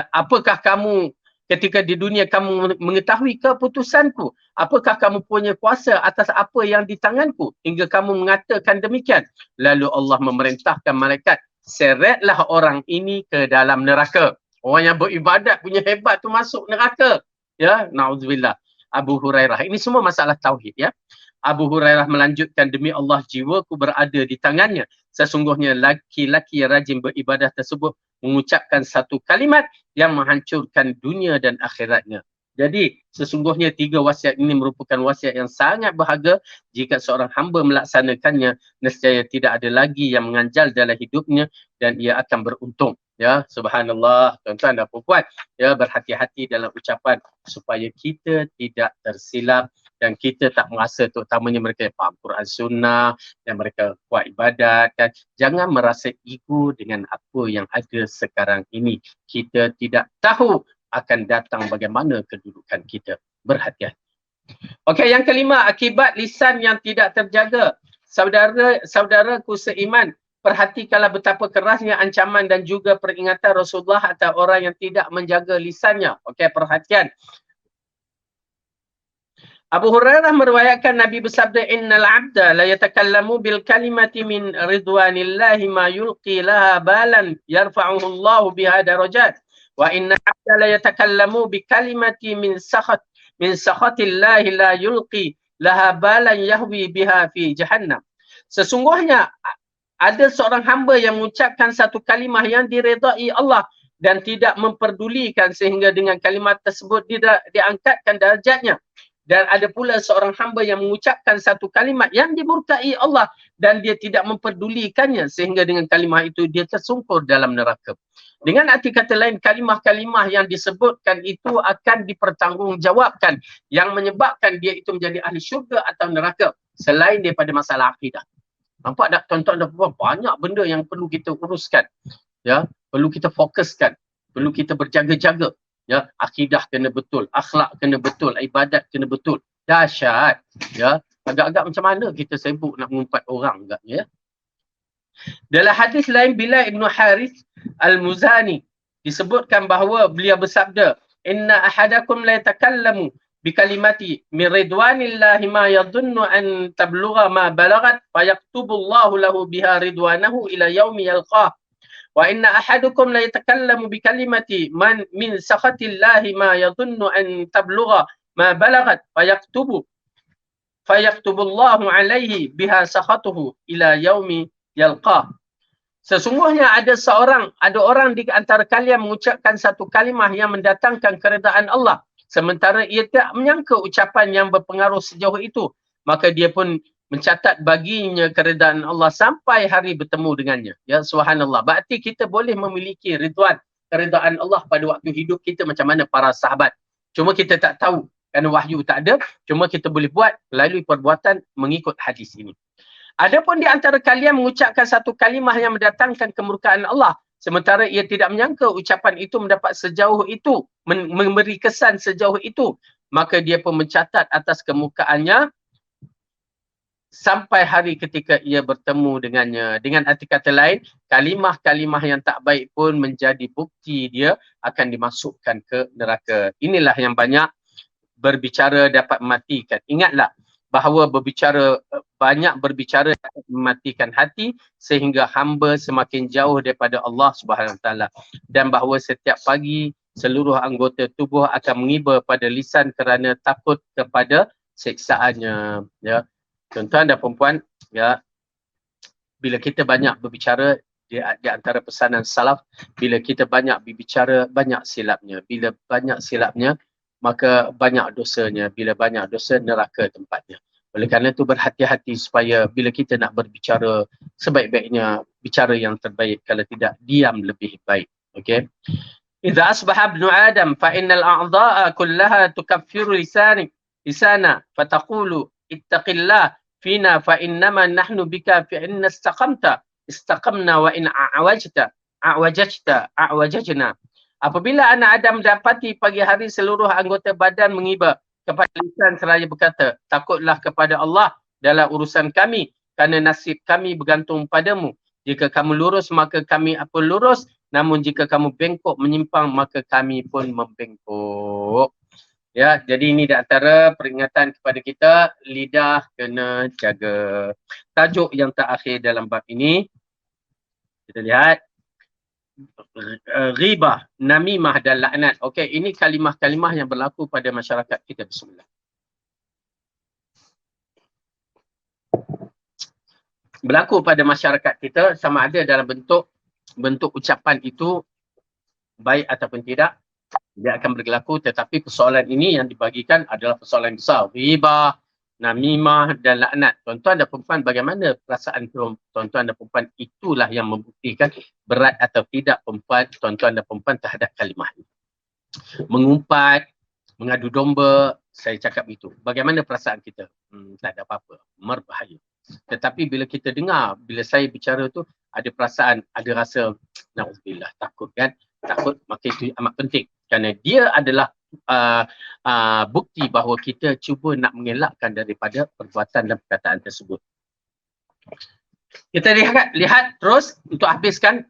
apakah kamu ketika di dunia kamu mengetahui keputusanku? Apakah kamu punya kuasa atas apa yang di tanganku hingga kamu mengatakan demikian? Lalu Allah memerintahkan malaikat, seretlah orang ini ke dalam neraka. Orang yang beribadat punya hebat tu masuk neraka. Ya, na'udzubillah. Abu Hurairah. Ini semua masalah tauhid, ya. Abu Hurairah melanjutkan, demi Allah jiwaku berada di tangannya. Sesungguhnya laki-laki yang rajin beribadah tersebut mengucapkan satu kalimat yang menghancurkan dunia dan akhiratnya. Jadi sesungguhnya 3 wasiat ini merupakan wasiat yang sangat berharga. Jika seorang hamba melaksanakannya, nescaya tidak ada lagi yang menganjal dalam hidupnya dan ia akan beruntung. Ya, subhanallah, tuan-tuan dan puan-puan, ya, berhati-hati dalam ucapan supaya kita tidak tersilap dan kita tak merasa, terutamanya mereka yang faham Quran Sunnah dan mereka buat ibadat, kan. Jangan merasa ego dengan apa yang ada sekarang ini. Kita tidak tahu akan datang bagaimana kedudukan kita. Berhati-hati. Okey, yang kelima, akibat lisan yang tidak terjaga. Saudaraku seiman, perhatikanlah betapa kerasnya ancaman dan juga peringatan Rasulullah atas orang yang tidak menjaga lisannya. Okey, perhatian. Abu Hurairah meriwayatkan Nabi bersabda, innal abda la yatakallamu bil kalimati min ridwanillahi ma yulqi laha balan yarfa'uhu Allahu biha darajat, wa inna abda la yatakallamu bi kalimati min sakhatillahi la yulqi laha balan yahwi biha fi jahannam. Sesungguhnya ada seorang hamba yang mengucapkan satu kalimah yang diredai Allah dan tidak memperdulikan sehingga dengan kalimat tersebut diangkatkan darjatnya. Dan ada pula seorang hamba yang mengucapkan satu kalimat yang dimurkai Allah dan dia tidak memperdulikannya sehingga dengan kalimah itu dia tersungkur dalam neraka. Dengan arti kata lain, kalimah-kalimah yang disebutkan itu akan dipertanggungjawabkan yang menyebabkan dia itu menjadi ahli syurga atau neraka selain daripada masalah akidah. Nampak tak tuan-tuan dan puan, banyak benda yang perlu kita uruskan. Ya, perlu kita fokuskan, perlu kita berjaga-jaga. Ya, akidah kena betul, akhlak kena betul, ibadat kena betul. Dahsyat. Ya, agak-agak macam mana kita sibuk nak mengumpat orang agaknya, ya. Dalam hadis lain, Bilal Ibn Harith Al-Muzani disebutkan bahawa beliau bersabda, inna ahadakum la yatakallamu bikalimati min ridwanillahi ma yadhunnu an tablugha ma balagat fayaktubullahu lahu biha ridwanahu ila yaumi yalqah wa inna ahadukum la yatakallamu bikalimati man min sakhatillahi ma yadhunnu an tablugha ma balagat fayaktubullahu alaihi biha sakhatuhu ila yaumi yalqah. Sesungguhnya ada orang di antara kalian mengucapkan satu kalimah yang mendatangkan keredaan Allah, sementara ia tidak menyangka ucapan yang berpengaruh sejauh itu, maka dia pun mencatat baginya keredaan Allah sampai hari bertemu dengannya. Ya, subhanallah. Berarti kita boleh memiliki keredaan Allah pada waktu hidup kita macam mana para sahabat. Cuma kita tak tahu kerana wahyu tak ada, cuma kita boleh buat melalui perbuatan mengikut hadis ini. Adapun di antara kalian mengucapkan satu kalimah yang mendatangkan kemurkaan Allah, sementara ia tidak menyangka ucapan itu mendapat sejauh itu, memberi kesan sejauh itu, maka dia pun mencatat atas kemurkaannya sampai hari ketika ia bertemu dengannya. Dengan arti kata lain, kalimah-kalimah yang tak baik pun menjadi bukti dia akan dimasukkan ke neraka. Inilah yang banyak berbicara dapat mematikan. Ingatlah bahawa banyak berbicara dapat mematikan hati sehingga hamba semakin jauh daripada Allah Subhanahu Wa Taala, dan bahawa setiap pagi seluruh anggota tubuh akan mengiba pada lisan kerana takut kepada siksaannya. Ya. Tuan-tuan dan puan-puan, ya, bila kita banyak berbicara di antara pesanan salaf, bila kita banyak berbicara, banyak silapnya. Bila banyak silapnya, maka banyak dosanya. Bila banyak dosa, neraka tempatnya. Oleh kerana itu berhati-hati supaya bila kita nak berbicara, sebaik-baiknya bicara yang terbaik. Kalau tidak, diam lebih baik. Okey. Idza asbaha ibnu Adam fa innal a'dha'a kullaha tukaffiru lisana fataqulu ittaqillah fina fa innama nahnu bika fa inna istaqamna wa in a'wajajna. Apabila anak Adam dapati pagi hari seluruh anggota badan mengiba kepada lisan seraya berkata, takutlah kepada Allah dalam urusan kami kerana nasib kami bergantung padamu. Jika kamu lurus maka kami pun lurus, namun jika kamu bengkok menyimpang maka kami pun membengkok. Ya, jadi ini di antara peringatan kepada kita, lidah kena jaga. Tajuk yang terakhir dalam bab ini, kita lihat, ghibah, namimah dan laknat. Okey, ini kalimah-kalimah yang berlaku pada masyarakat kita. Bismillah. Berlaku pada masyarakat kita sama ada dalam bentuk ucapan itu baik ataupun tidak, dia akan berlaku, tetapi persoalan ini yang dibagikan adalah persoalan besar. Ghibah, namimah dan laknat. Tuan-tuan dan perempuan, bagaimana perasaan tuan-tuan dan perempuan? Itulah yang membuktikan berat atau tidak tuan-tuan dan perempuan terhadap kalimah ini. Mengumpat, mengadu domba, saya cakap itu. Bagaimana perasaan kita? Tak ada apa-apa, berbahaya. Tetapi bila kita dengar, bila saya bicara tu, ada perasaan, ada rasa, na'udzubillah, takut kan? Takut, maka itu amat penting. Kerana dia adalah bukti bahawa kita cuba nak mengelakkan daripada perbuatan dan perkataan tersebut. Kita lihat terus untuk habiskan.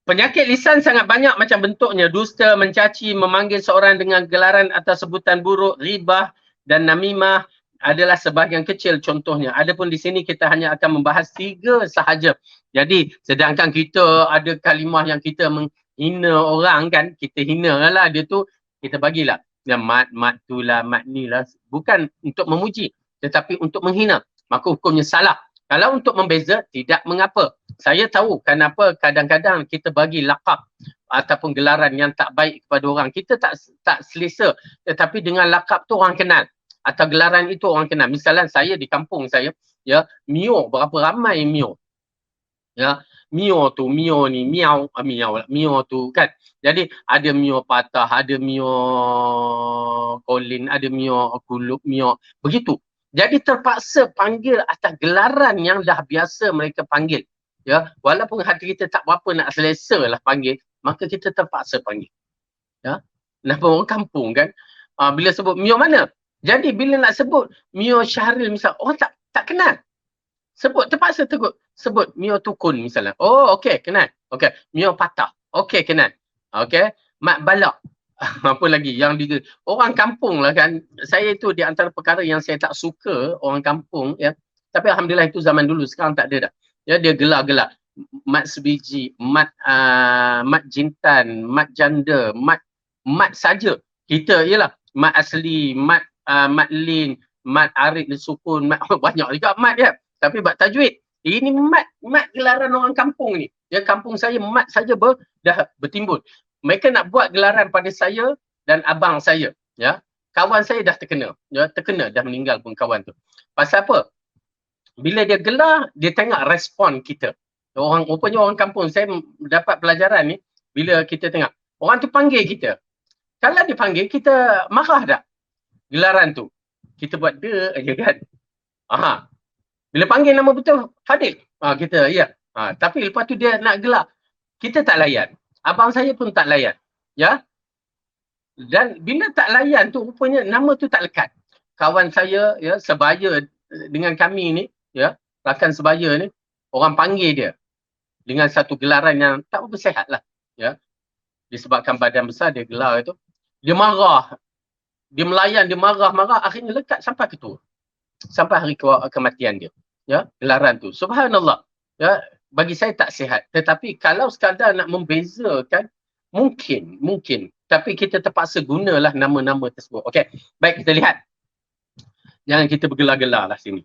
Penyakit lisan sangat banyak macam bentuknya. Dusta, mencaci, memanggil seorang dengan gelaran atau sebutan buruk, ghibah dan namimah adalah sebahagian kecil contohnya. Adapun di sini kita hanya akan membahas 3 sahaja. Jadi sedangkan kita ada kalimah yang kita menghina orang kan, kita hina lah dia tu, kita bagilah. Ya, mat tu lah, mat ni lah. Bukan untuk memuji, tetapi untuk menghina. Maka hukumnya salah. Kalau untuk membeza, tidak mengapa. Saya tahu kenapa kadang-kadang kita bagi lakab ataupun gelaran yang tak baik kepada orang. Kita tak selesa. Tetapi dengan lakab tu orang kenal. Atau gelaran itu orang kenal. Misalnya saya di kampung saya, ya, Mio, berapa ramai Mio. Ya, Mio tu, Mio ni, Mio tu kan. Jadi ada Mio patah, ada Mio kolin, ada Mio kulub, Mio, begitu. Jadi terpaksa panggil atas gelaran yang dah biasa mereka panggil. Ya, walaupun hati kita tak berapa nak selesa lah panggil, maka kita terpaksa panggil. Ya, kenapa orang kampung kan? Bila sebut Mio mana? Jadi bila nak sebut Mio Syahril misal, orang tak kenal. Terpaksa sebut Mio Tukun misalnya. Oh, okey, kenal. Okey, Mio Patah. Okey, kenal. Okey, Mat Balak. Apa lagi yang orang kampung lah kan, saya itu di antara perkara yang saya tak suka orang kampung ya, tapi alhamdulillah itu zaman dulu, sekarang tak ada dah ya. Dia gelar-gelar mat sebiji, mat jintan, mat janda, mat saja. Kita ialah mat asli, mat lin, mat arid sukun, mat banyak juga mat ya, tapi buat tajwid ini mat gelaran orang kampung ni ya. Kampung saya mat saja dah bertimbun. Mereka nak buat gelaran pada saya dan abang saya ya. Kawan saya dah terkena ya, dah meninggal pun kawan tu. Pasal apa? Bila dia gelar, dia tengok respon kita. Rupanya orang kampung, saya dapat pelajaran ni, bila kita tengok orang tu panggil kita, kalau dia panggil kita marah tak gelaran tu? Kita buat dia aja kan. Bila panggil nama betul Fadil, kita ya. Tapi lepas tu dia nak gelar, kita tak layan. Abang saya pun tak layan. Ya. Dan bila tak layan tu, rupanya nama tu tak lekat. Kawan saya ya, sebaya dengan kami ni ya, rakan sebaya ni, orang panggil dia dengan satu gelaran yang tak bersihat lah ya. Disebabkan badan besar dia gelar itu, dia marah, dia melayan, dia marah, akhirnya lekat sampai ketua, sampai hari kematian dia ya, gelaran tu. Subhanallah ya, bagi saya tak sihat. Tetapi kalau sekadar nak membezakan, mungkin tapi kita terpaksa gunalah nama-nama tersebut. Okey, baik, kita lihat. Jangan kita bergelar-gelar lah sini.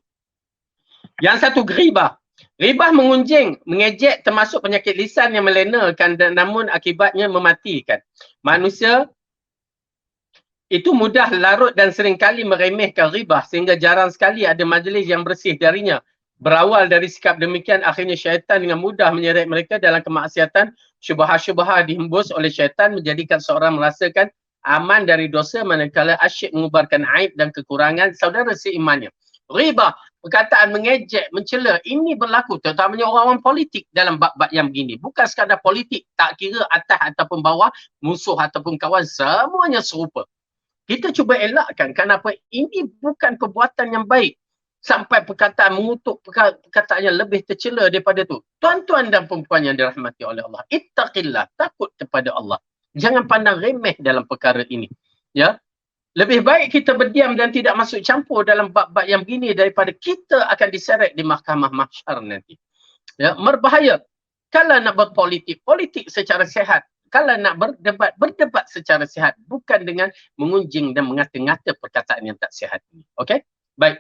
Yang satu, ghibah. Ghibah mengunjing, mengejek, termasuk penyakit lisan yang melenakan dan namun akibatnya mematikan. Manusia itu mudah larut dan seringkali meremehkan ghibah sehingga jarang sekali ada majlis yang bersih darinya. Berawal dari sikap demikian, akhirnya syaitan dengan mudah menyeret mereka dalam kemaksiatan. Syubhah-syubhah dihembus oleh syaitan menjadikan seorang merasakan aman dari dosa manakala asyik mengubarkan aib dan kekurangan saudara seimannya. Ghibah, perkataan mengejek, mencela, ini berlaku terutamanya orang-orang politik dalam bab-bab yang begini. Bukan sekadar politik, tak kira atas ataupun bawah, musuh ataupun kawan, semuanya serupa. Kita cuba elakkan, kenapa ini bukan perbuatan yang baik. Sampai perkataan mengutuk, perkataan yang lebih tercela daripada tu. Tuan-tuan dan perempuan yang dirahmati oleh Allah, ittaqillah, takut kepada Allah. Jangan pandang remeh dalam perkara ini. Ya, lebih baik kita berdiam dan tidak masuk campur dalam bab-bab yang begini daripada kita akan diseret di mahkamah mahsyar nanti. Ya, berbahaya. Kalau nak berpolitik, politik secara sehat. Kalau nak berdebat secara sehat. Bukan dengan mengunjing dan mengata-ngata perkataan yang tak sihat ini. Okey? Baik.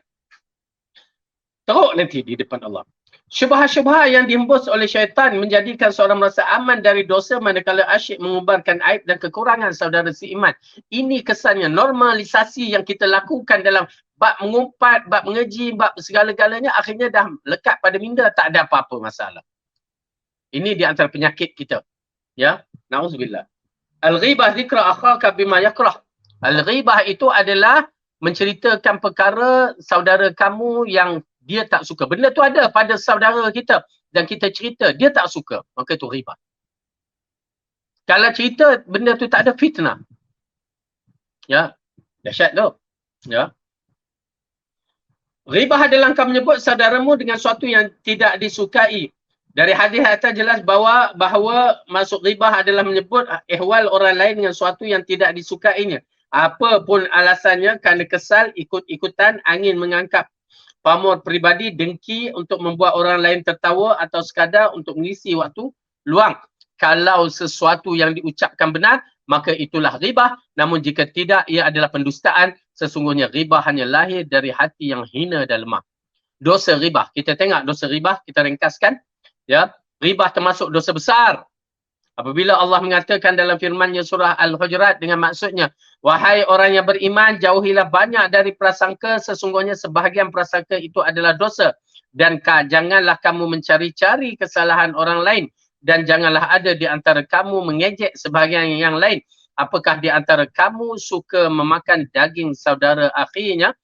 Teruk nanti di depan Allah. Syubhah-syubhah yang dihembus oleh syaitan menjadikan seorang merasa aman dari dosa manakala asyik mengubarkan aib dan kekurangan saudara seiman. Ini kesannya normalisasi yang kita lakukan dalam bab mengumpat, bab mengeji, bab segala-galanya, akhirnya dah lekat pada minda, tak ada apa-apa masalah. Ini di antara penyakit kita. Ya, na'udzubillah. Al-ghibah zikra akhaka bima yakrah. Al-ghibah itu adalah menceritakan perkara saudara kamu yang dia tak suka. Benda tu ada pada saudara kita dan kita cerita, dia tak suka. Maka tu ghibah. Kalau cerita benda tu tak ada, fitnah. Ya, dahsyat tu. Ya. Ghibah adalah engkau menyebut saudaramu dengan sesuatu yang tidak disukai. Dari hadis atas jelas bahawa masuk ghibah adalah menyebut ihwal orang lain dengan sesuatu yang tidak disukainya. Apa pun alasannya, kerana kesal, ikut-ikutan, angin mengangkat pamor peribadi, dengki untuk membuat orang lain tertawa atau sekadar untuk mengisi waktu luang. Kalau sesuatu yang diucapkan benar, maka itulah ghibah. Namun jika tidak, ia adalah pendustaan. Sesungguhnya ghibah hanya lahir dari hati yang hina dan lemah. Dosa ghibah. Kita tengok dosa ghibah, kita ringkaskan. Ya, ghibah termasuk dosa besar. Apabila Allah mengatakan dalam firman-Nya surah Al-Hujurat dengan maksudnya, wahai orang yang beriman, jauhilah banyak dari prasangka, sesungguhnya sebahagian prasangka itu adalah dosa. Dan janganlah kamu mencari-cari kesalahan orang lain, dan janganlah ada di antara kamu mengejek sebahagian yang lain. Apakah di antara kamu suka memakan daging saudara akhinya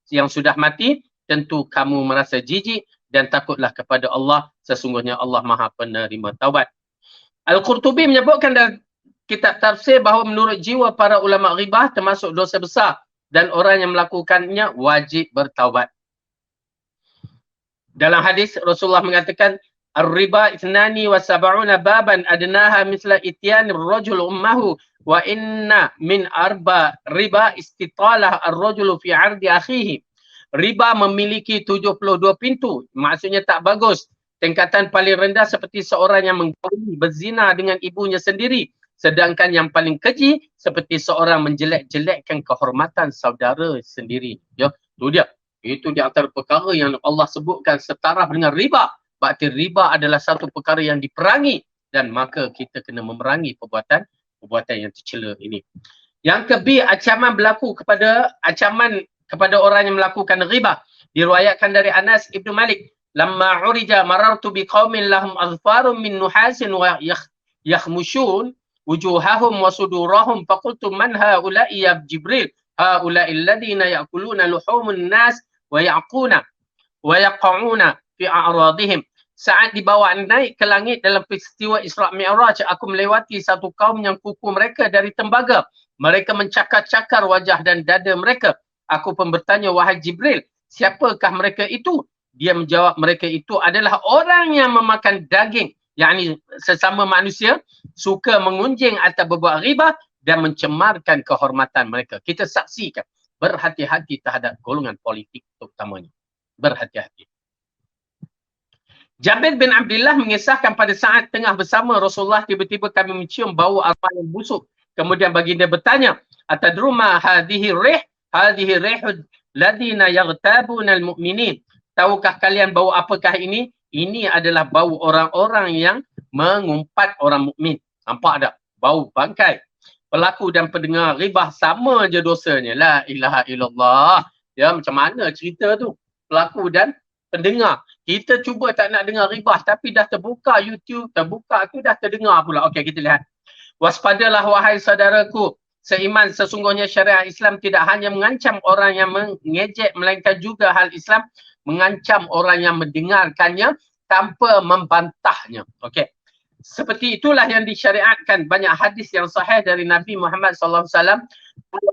yang sudah mati? Tentu kamu merasa jijik dan takutlah kepada Allah, sesungguhnya Allah Maha Penerima Taubat. Al-Qurtubi menyebutkan dalam kitab tafsir bahawa menurut jiwa para ulama ghibah termasuk dosa besar dan orang yang melakukannya wajib bertaubat. Dalam hadis Rasulullah mengatakan ar-riba ithnani wa sab'una baban adnaha misla ityan ar-rajul ummahu wa inna min arba riba istitalah ar-rajulu fi 'ardi akhihi. Riba memiliki 72 pintu, maksudnya tak bagus. Tingkatan paling rendah seperti seorang yang menggauli berzina dengan ibunya sendiri. Sedangkan yang paling keji seperti seorang menjelek-jelekkan kehormatan saudara sendiri. Ya, tu dia. Itu di antara perkara yang Allah sebutkan setaraf dengan riba. Berarti riba adalah satu perkara yang diperangi dan maka kita kena memerangi perbuatan yang tercela ini. Yang ancaman berlaku kepada orang yang melakukan riba. Diriwayatkan dari Anas Ibn Malik, lamma urija marartu biqaumin lahum azfarun min nuhasin wa yakhmushun wujuhahum wa sudurahum faqultu man haula'i ya Jibril, haula'i alladhina ya'kuluna luhumun nas wa yaquna fi a'radihim. Saat dibawa naik ke langit dalam peristiwa Isra' Mi'raj, aku melewati satu kaum yang kuku mereka dari tembaga. Mereka mencakar-cakar wajah dan dada mereka. Aku pun bertanya, wahai Jibril, siapakah mereka itu? Dia menjawab, mereka itu adalah orang yang memakan daging, yakni sesama manusia, suka mengunjing atau berbuat riba dan mencemarkan kehormatan mereka. Kita saksikan, berhati-hati terhadap golongan politik terutamanya. Berhati-hati. Jabir bin Abdullah mengisahkan pada saat tengah bersama Rasulullah, tiba-tiba kami mencium bau arwah yang busuk. Kemudian baginda bertanya, atadru ma hadhihi rih? Hadhihi rihud ladina yaghtabuna almu'minin. Tahukah kalian bau apakah ini? Ini adalah bau orang-orang yang mengumpat orang mukmin. Nampak tak? Bau bangkai. Pelaku dan pendengar ribah sama je dosanya. La ilaha illallah. Ya, macam mana cerita tu? Pelaku dan pendengar. Kita cuba tak nak dengar ribah tapi dah terbuka YouTube, terbuka tu dah terdengar pula. Okey, kita lihat. Waspadalah wahai saudaraku seiman, sesungguhnya syariat Islam tidak hanya mengancam orang yang mengejek, melainkan juga hal Islam mengancam orang yang mendengarkannya tanpa membantahnya. Okey. Seperti itulah yang disyariatkan. Banyak hadis yang sahih dari Nabi Muhammad SAW.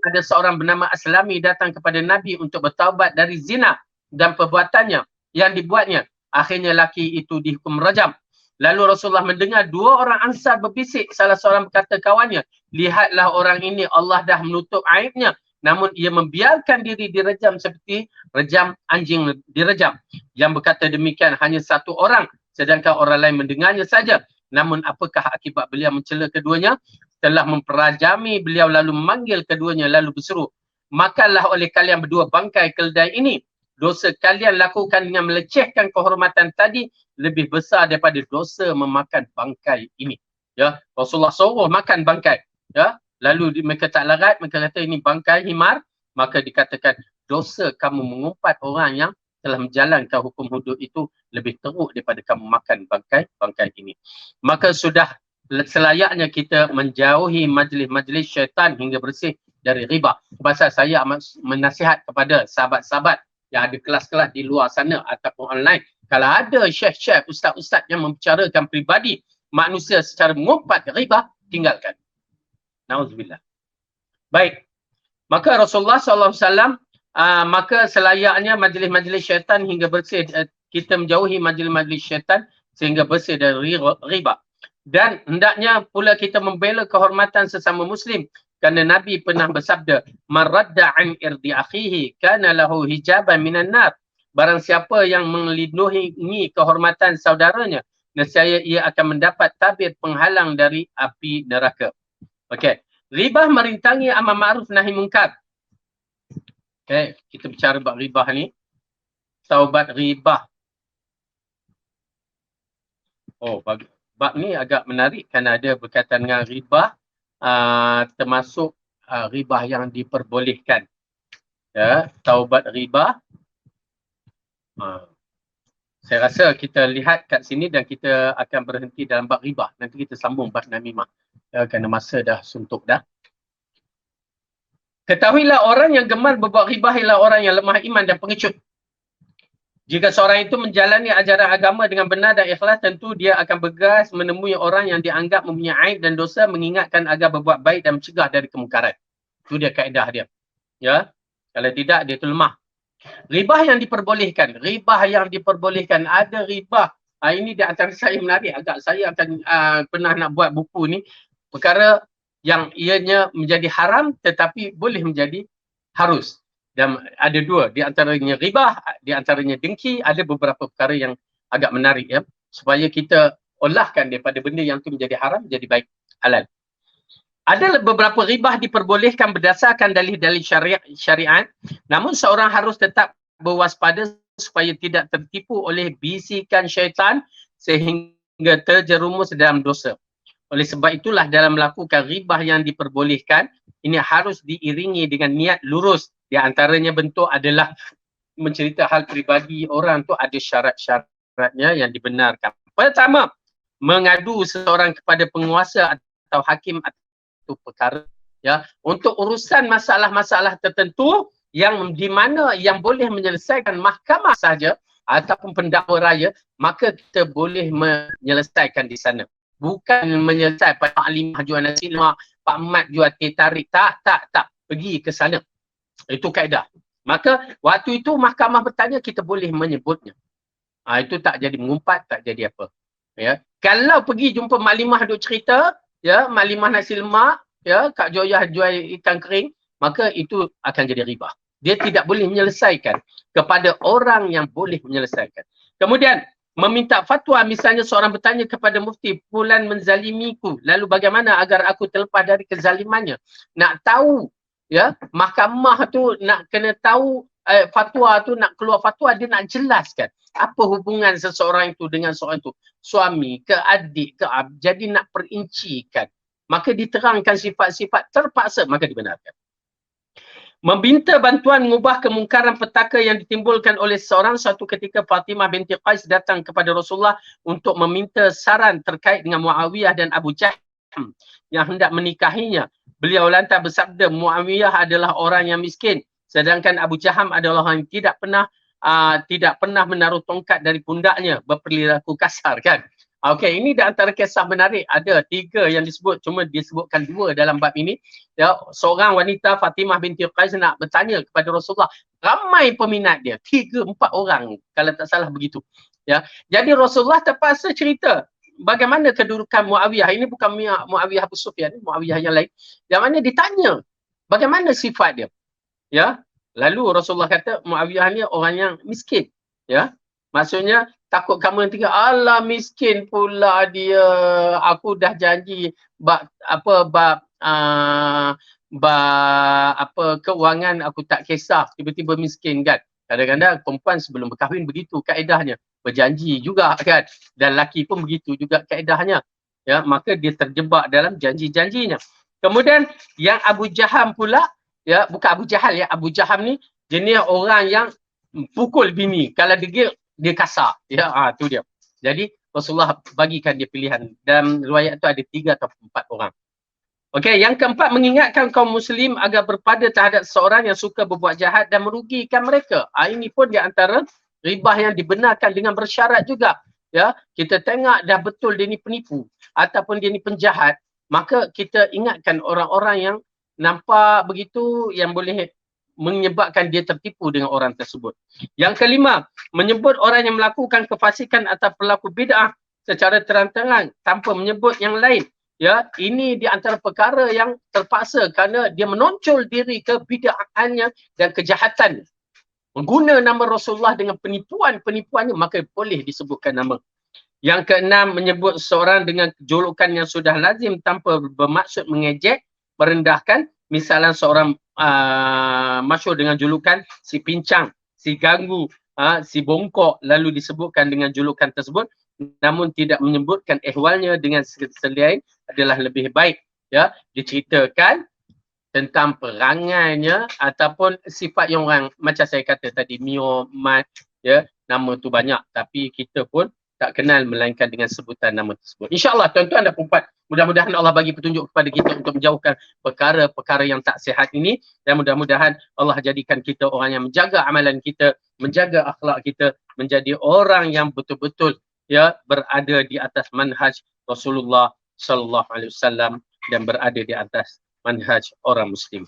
Ada seorang bernama Aslami datang kepada Nabi untuk bertaubat dari zina dan perbuatannya yang dibuatnya. Akhirnya laki itu dihukum rajam. Lalu Rasulullah mendengar dua orang Ansar berbisik. Salah seorang berkata kawannya, lihatlah orang ini, Allah dah menutup aibnya. Namun ia membiarkan diri direjam seperti rejam anjing direjam. Yang berkata demikian hanya satu orang, sedangkan orang lain mendengarnya saja. Namun apakah akibat beliau mencela keduanya? Setelah memperajami beliau lalu memanggil keduanya lalu berseru, makanlah oleh kalian berdua bangkai keledai ini. Dosa kalian lakukan dengan melecehkan kehormatan tadi lebih besar daripada dosa memakan bangkai ini. Ya, Rasulullah suruh makan bangkai. Ya, lalu mereka tak larat, mereka kata ini bangkai himar, maka dikatakan dosa kamu mengumpat orang yang telah menjalankan hukum hudud itu lebih teruk daripada kamu makan bangkai ini. Maka sudah selayaknya kita menjauhi majlis-majlis syaitan hingga bersih dari riba. Pasal saya menasihat kepada sahabat-sahabat yang ada kelas-kelas di luar sana ataupun online, kalau ada syekh-syekh, ustaz-ustaz yang membicarakan pribadi manusia secara mengumpat riba, tinggalkan. Nauzubillah. Baik. Maka Rasulullah SAW, maka selayaknya majlis-majlis syaitan hingga bersih, kita menjauhi majlis-majlis syaitan sehingga bersih dari riba. Dan hendaknya pula kita membela kehormatan sesama Muslim. Kerana Nabi pernah bersabda, maradda an irdi akhihi kana lahu hijaban minan nar. Barang siapa yang melindungi kehormatan saudaranya, nescaya ia akan mendapat tabir penghalang dari api neraka. Okey. Ribah merintangi amar ma'ruf nahi munkar. Okey, kita bicara bab ribah ni. Taubat ribah. Oh, bab ni agak menarik kerana ada berkaitan dengan ribah. Termasuk ribah yang diperbolehkan. Ya, taubat ribah. Saya rasa kita lihat kat sini dan kita akan berhenti dalam bab ribah. Nanti kita sambung bab namimah. Ya, kerana masa dah suntuk dah. Ketahuilah orang yang gemar berbuat ribah ialah orang yang lemah iman dan pengecut. Jika seorang itu menjalani ajaran agama dengan benar dan ikhlas, tentu dia akan bergegas menemui orang yang dianggap mempunyai aib dan dosa, mengingatkan agar berbuat baik dan mencegah dari kemungkaran. Itu dia kaedah dia. Ya, kalau tidak dia itu lemah. Ribah yang diperbolehkan. Ribah yang diperbolehkan. Ada ribah. Ini di antara saya menarik. Agak saya akan pernah nak buat buku ni. Perkara yang ianya menjadi haram tetapi boleh menjadi harus. Dan ada dua, di antaranya ribah, di antaranya dengki, ada beberapa perkara yang agak menarik ya, supaya kita olahkan daripada benda yang tu menjadi haram jadi baik, halal. Ada beberapa ribah diperbolehkan berdasarkan dalil-dalil syariat, namun seorang harus tetap berwaspada supaya tidak tertipu oleh bisikan syaitan sehingga terjerumus dalam dosa. Oleh sebab itulah dalam melakukan ribah yang diperbolehkan, ini harus diiringi dengan niat lurus. Di antaranya bentuk adalah mencerita hal peribadi orang tu ada syarat-syaratnya yang dibenarkan. Pertama, mengadu seseorang kepada penguasa atau hakim atau perkara ya untuk urusan masalah-masalah tertentu yang di mana yang boleh menyelesaikan mahkamah saja ataupun pendakwa raya, maka kita boleh menyelesaikan di sana. Bukan menyelesaikan Pak Limah jual nasi lemak, Pak Mat jual teh tarik. Tak. Pergi ke sana. Itu kaedah. Maka waktu itu mahkamah bertanya, kita boleh menyebutnya. Itu tak jadi mengumpat, tak jadi apa. Ya. Kalau pergi jumpa Mak Limah duk cerita, ya, Mak Limah nasi lemak, ya, Kak Joyah jual ikan kering, maka itu akan jadi ribah. Dia tidak boleh menyelesaikan kepada orang yang boleh menyelesaikan. Kemudian, meminta fatwa, misalnya seorang bertanya kepada mufti, fulan menzalimiku, lalu bagaimana agar aku terlepas dari kezalimannya? Nak tahu, ya, mahkamah tu nak kena tahu fatwa tu, nak keluar fatwa, dia nak jelaskan apa hubungan seseorang itu dengan seorang itu, suami ke adik ke ab, jadi nak perincikan, maka diterangkan sifat-sifat terpaksa, maka dibenarkan. Meminta bantuan mengubah kemungkaran petaka yang ditimbulkan oleh seorang. Suatu ketika Fatimah binti Qais datang kepada Rasulullah untuk meminta saran terkait dengan Muawiyah dan Abu Jahm yang hendak menikahinya. Beliau lantas bersabda, Muawiyah adalah orang yang miskin, sedangkan Abu Jahm adalah orang yang tidak pernah menaruh tongkat dari pundaknya, berperilaku kasar, kan? Okey, ini di antara kisah menarik. Ada 3 yang disebut, cuma disebutkan 2 dalam bab ini. Ya, seorang wanita Fatimah binti Qais nak bertanya kepada Rasulullah. Ramai peminat dia, 3-4 orang kalau tak salah begitu. Ya, jadi Rasulullah terpaksa cerita bagaimana kedudukan Muawiyah. Ini bukan Muawiyah Abu Sufyan, Muawiyah yang lain. Yang mana ditanya bagaimana sifat dia. Ya, lalu Rasulullah kata Muawiyah ni orang yang miskin. Ya, maksudnya takut kamu nanti alah miskin pula dia, aku dah janji bab keuangan aku tak kisah, tiba-tiba miskin, kan. Kadang-kadang perempuan sebelum berkahwin begitu kaedahnya, berjanji juga, kan, dan lelaki pun begitu juga kaedahnya, ya, maka dia terjebak dalam janji-janjinya. Kemudian yang Abu Jaham pula, ya, bukan Abu Jahal, ya, Abu Jaham ni jenis orang yang pukul bini, kalau dia kasar, ya, tu dia. Jadi Rasulullah bagikan dia pilihan. Dalam riwayat tu ada 3 atau 4 orang. Okey, yang keempat, mengingatkan kaum muslim agar berpada terhadap seorang yang suka berbuat jahat dan merugikan mereka. Ini pun di antara ribah yang dibenarkan dengan bersyarat juga. Ya, kita tengok dah betul dia ni penipu ataupun dia ni penjahat, maka kita ingatkan orang-orang yang nampak begitu yang boleh menyebabkan dia tertipu dengan orang tersebut. Yang kelima, menyebut orang yang melakukan kefasikan atau pelaku bid'ah secara terang-terangan tanpa menyebut yang lain. Ya, ini di antara perkara yang terpaksa kerana dia menonjol diri kebid'ahannya dan kejahatannya. Mengguna nama Rasulullah dengan penipuannya, maka boleh disebutkan nama. Yang keenam, menyebut seorang dengan julukan yang sudah lazim tanpa bermaksud mengejek, merendahkan. Misalnya seorang masyhur dengan julukan si pincang, si ganggu, si bongkok, lalu disebutkan dengan julukan tersebut, namun tidak menyebutkan ehwalnya dengan selain adalah lebih baik. Ya, diceritakan tentang perangainya ataupun sifat yang orang, macam saya kata tadi, Mio, Mat, ya, nama tu banyak, tapi kita pun tak kenal melainkan dengan sebutan nama tersebut. InsyaAllah tuan-tuan dan puan-puan, mudah-mudahan Allah bagi petunjuk kepada kita untuk menjauhkan perkara-perkara yang tak sihat ini, dan mudah-mudahan Allah jadikan kita orang yang menjaga amalan kita, menjaga akhlak kita, menjadi orang yang betul-betul, ya, berada di atas manhaj Rasulullah sallallahu alaihi wasallam dan berada di atas manhaj orang muslim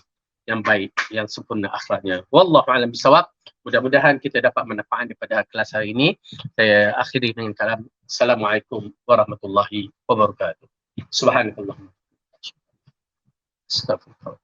yang baik, yang sempurna akhlaknya. Wallahu a'lam bishawab. Mudah-mudahan kita dapat manfaat daripada kelas hari ini. Saya akhiri dengan kalam. Assalamualaikum warahmatullahi wabarakatuh. Subhanallah. Astagfirullah.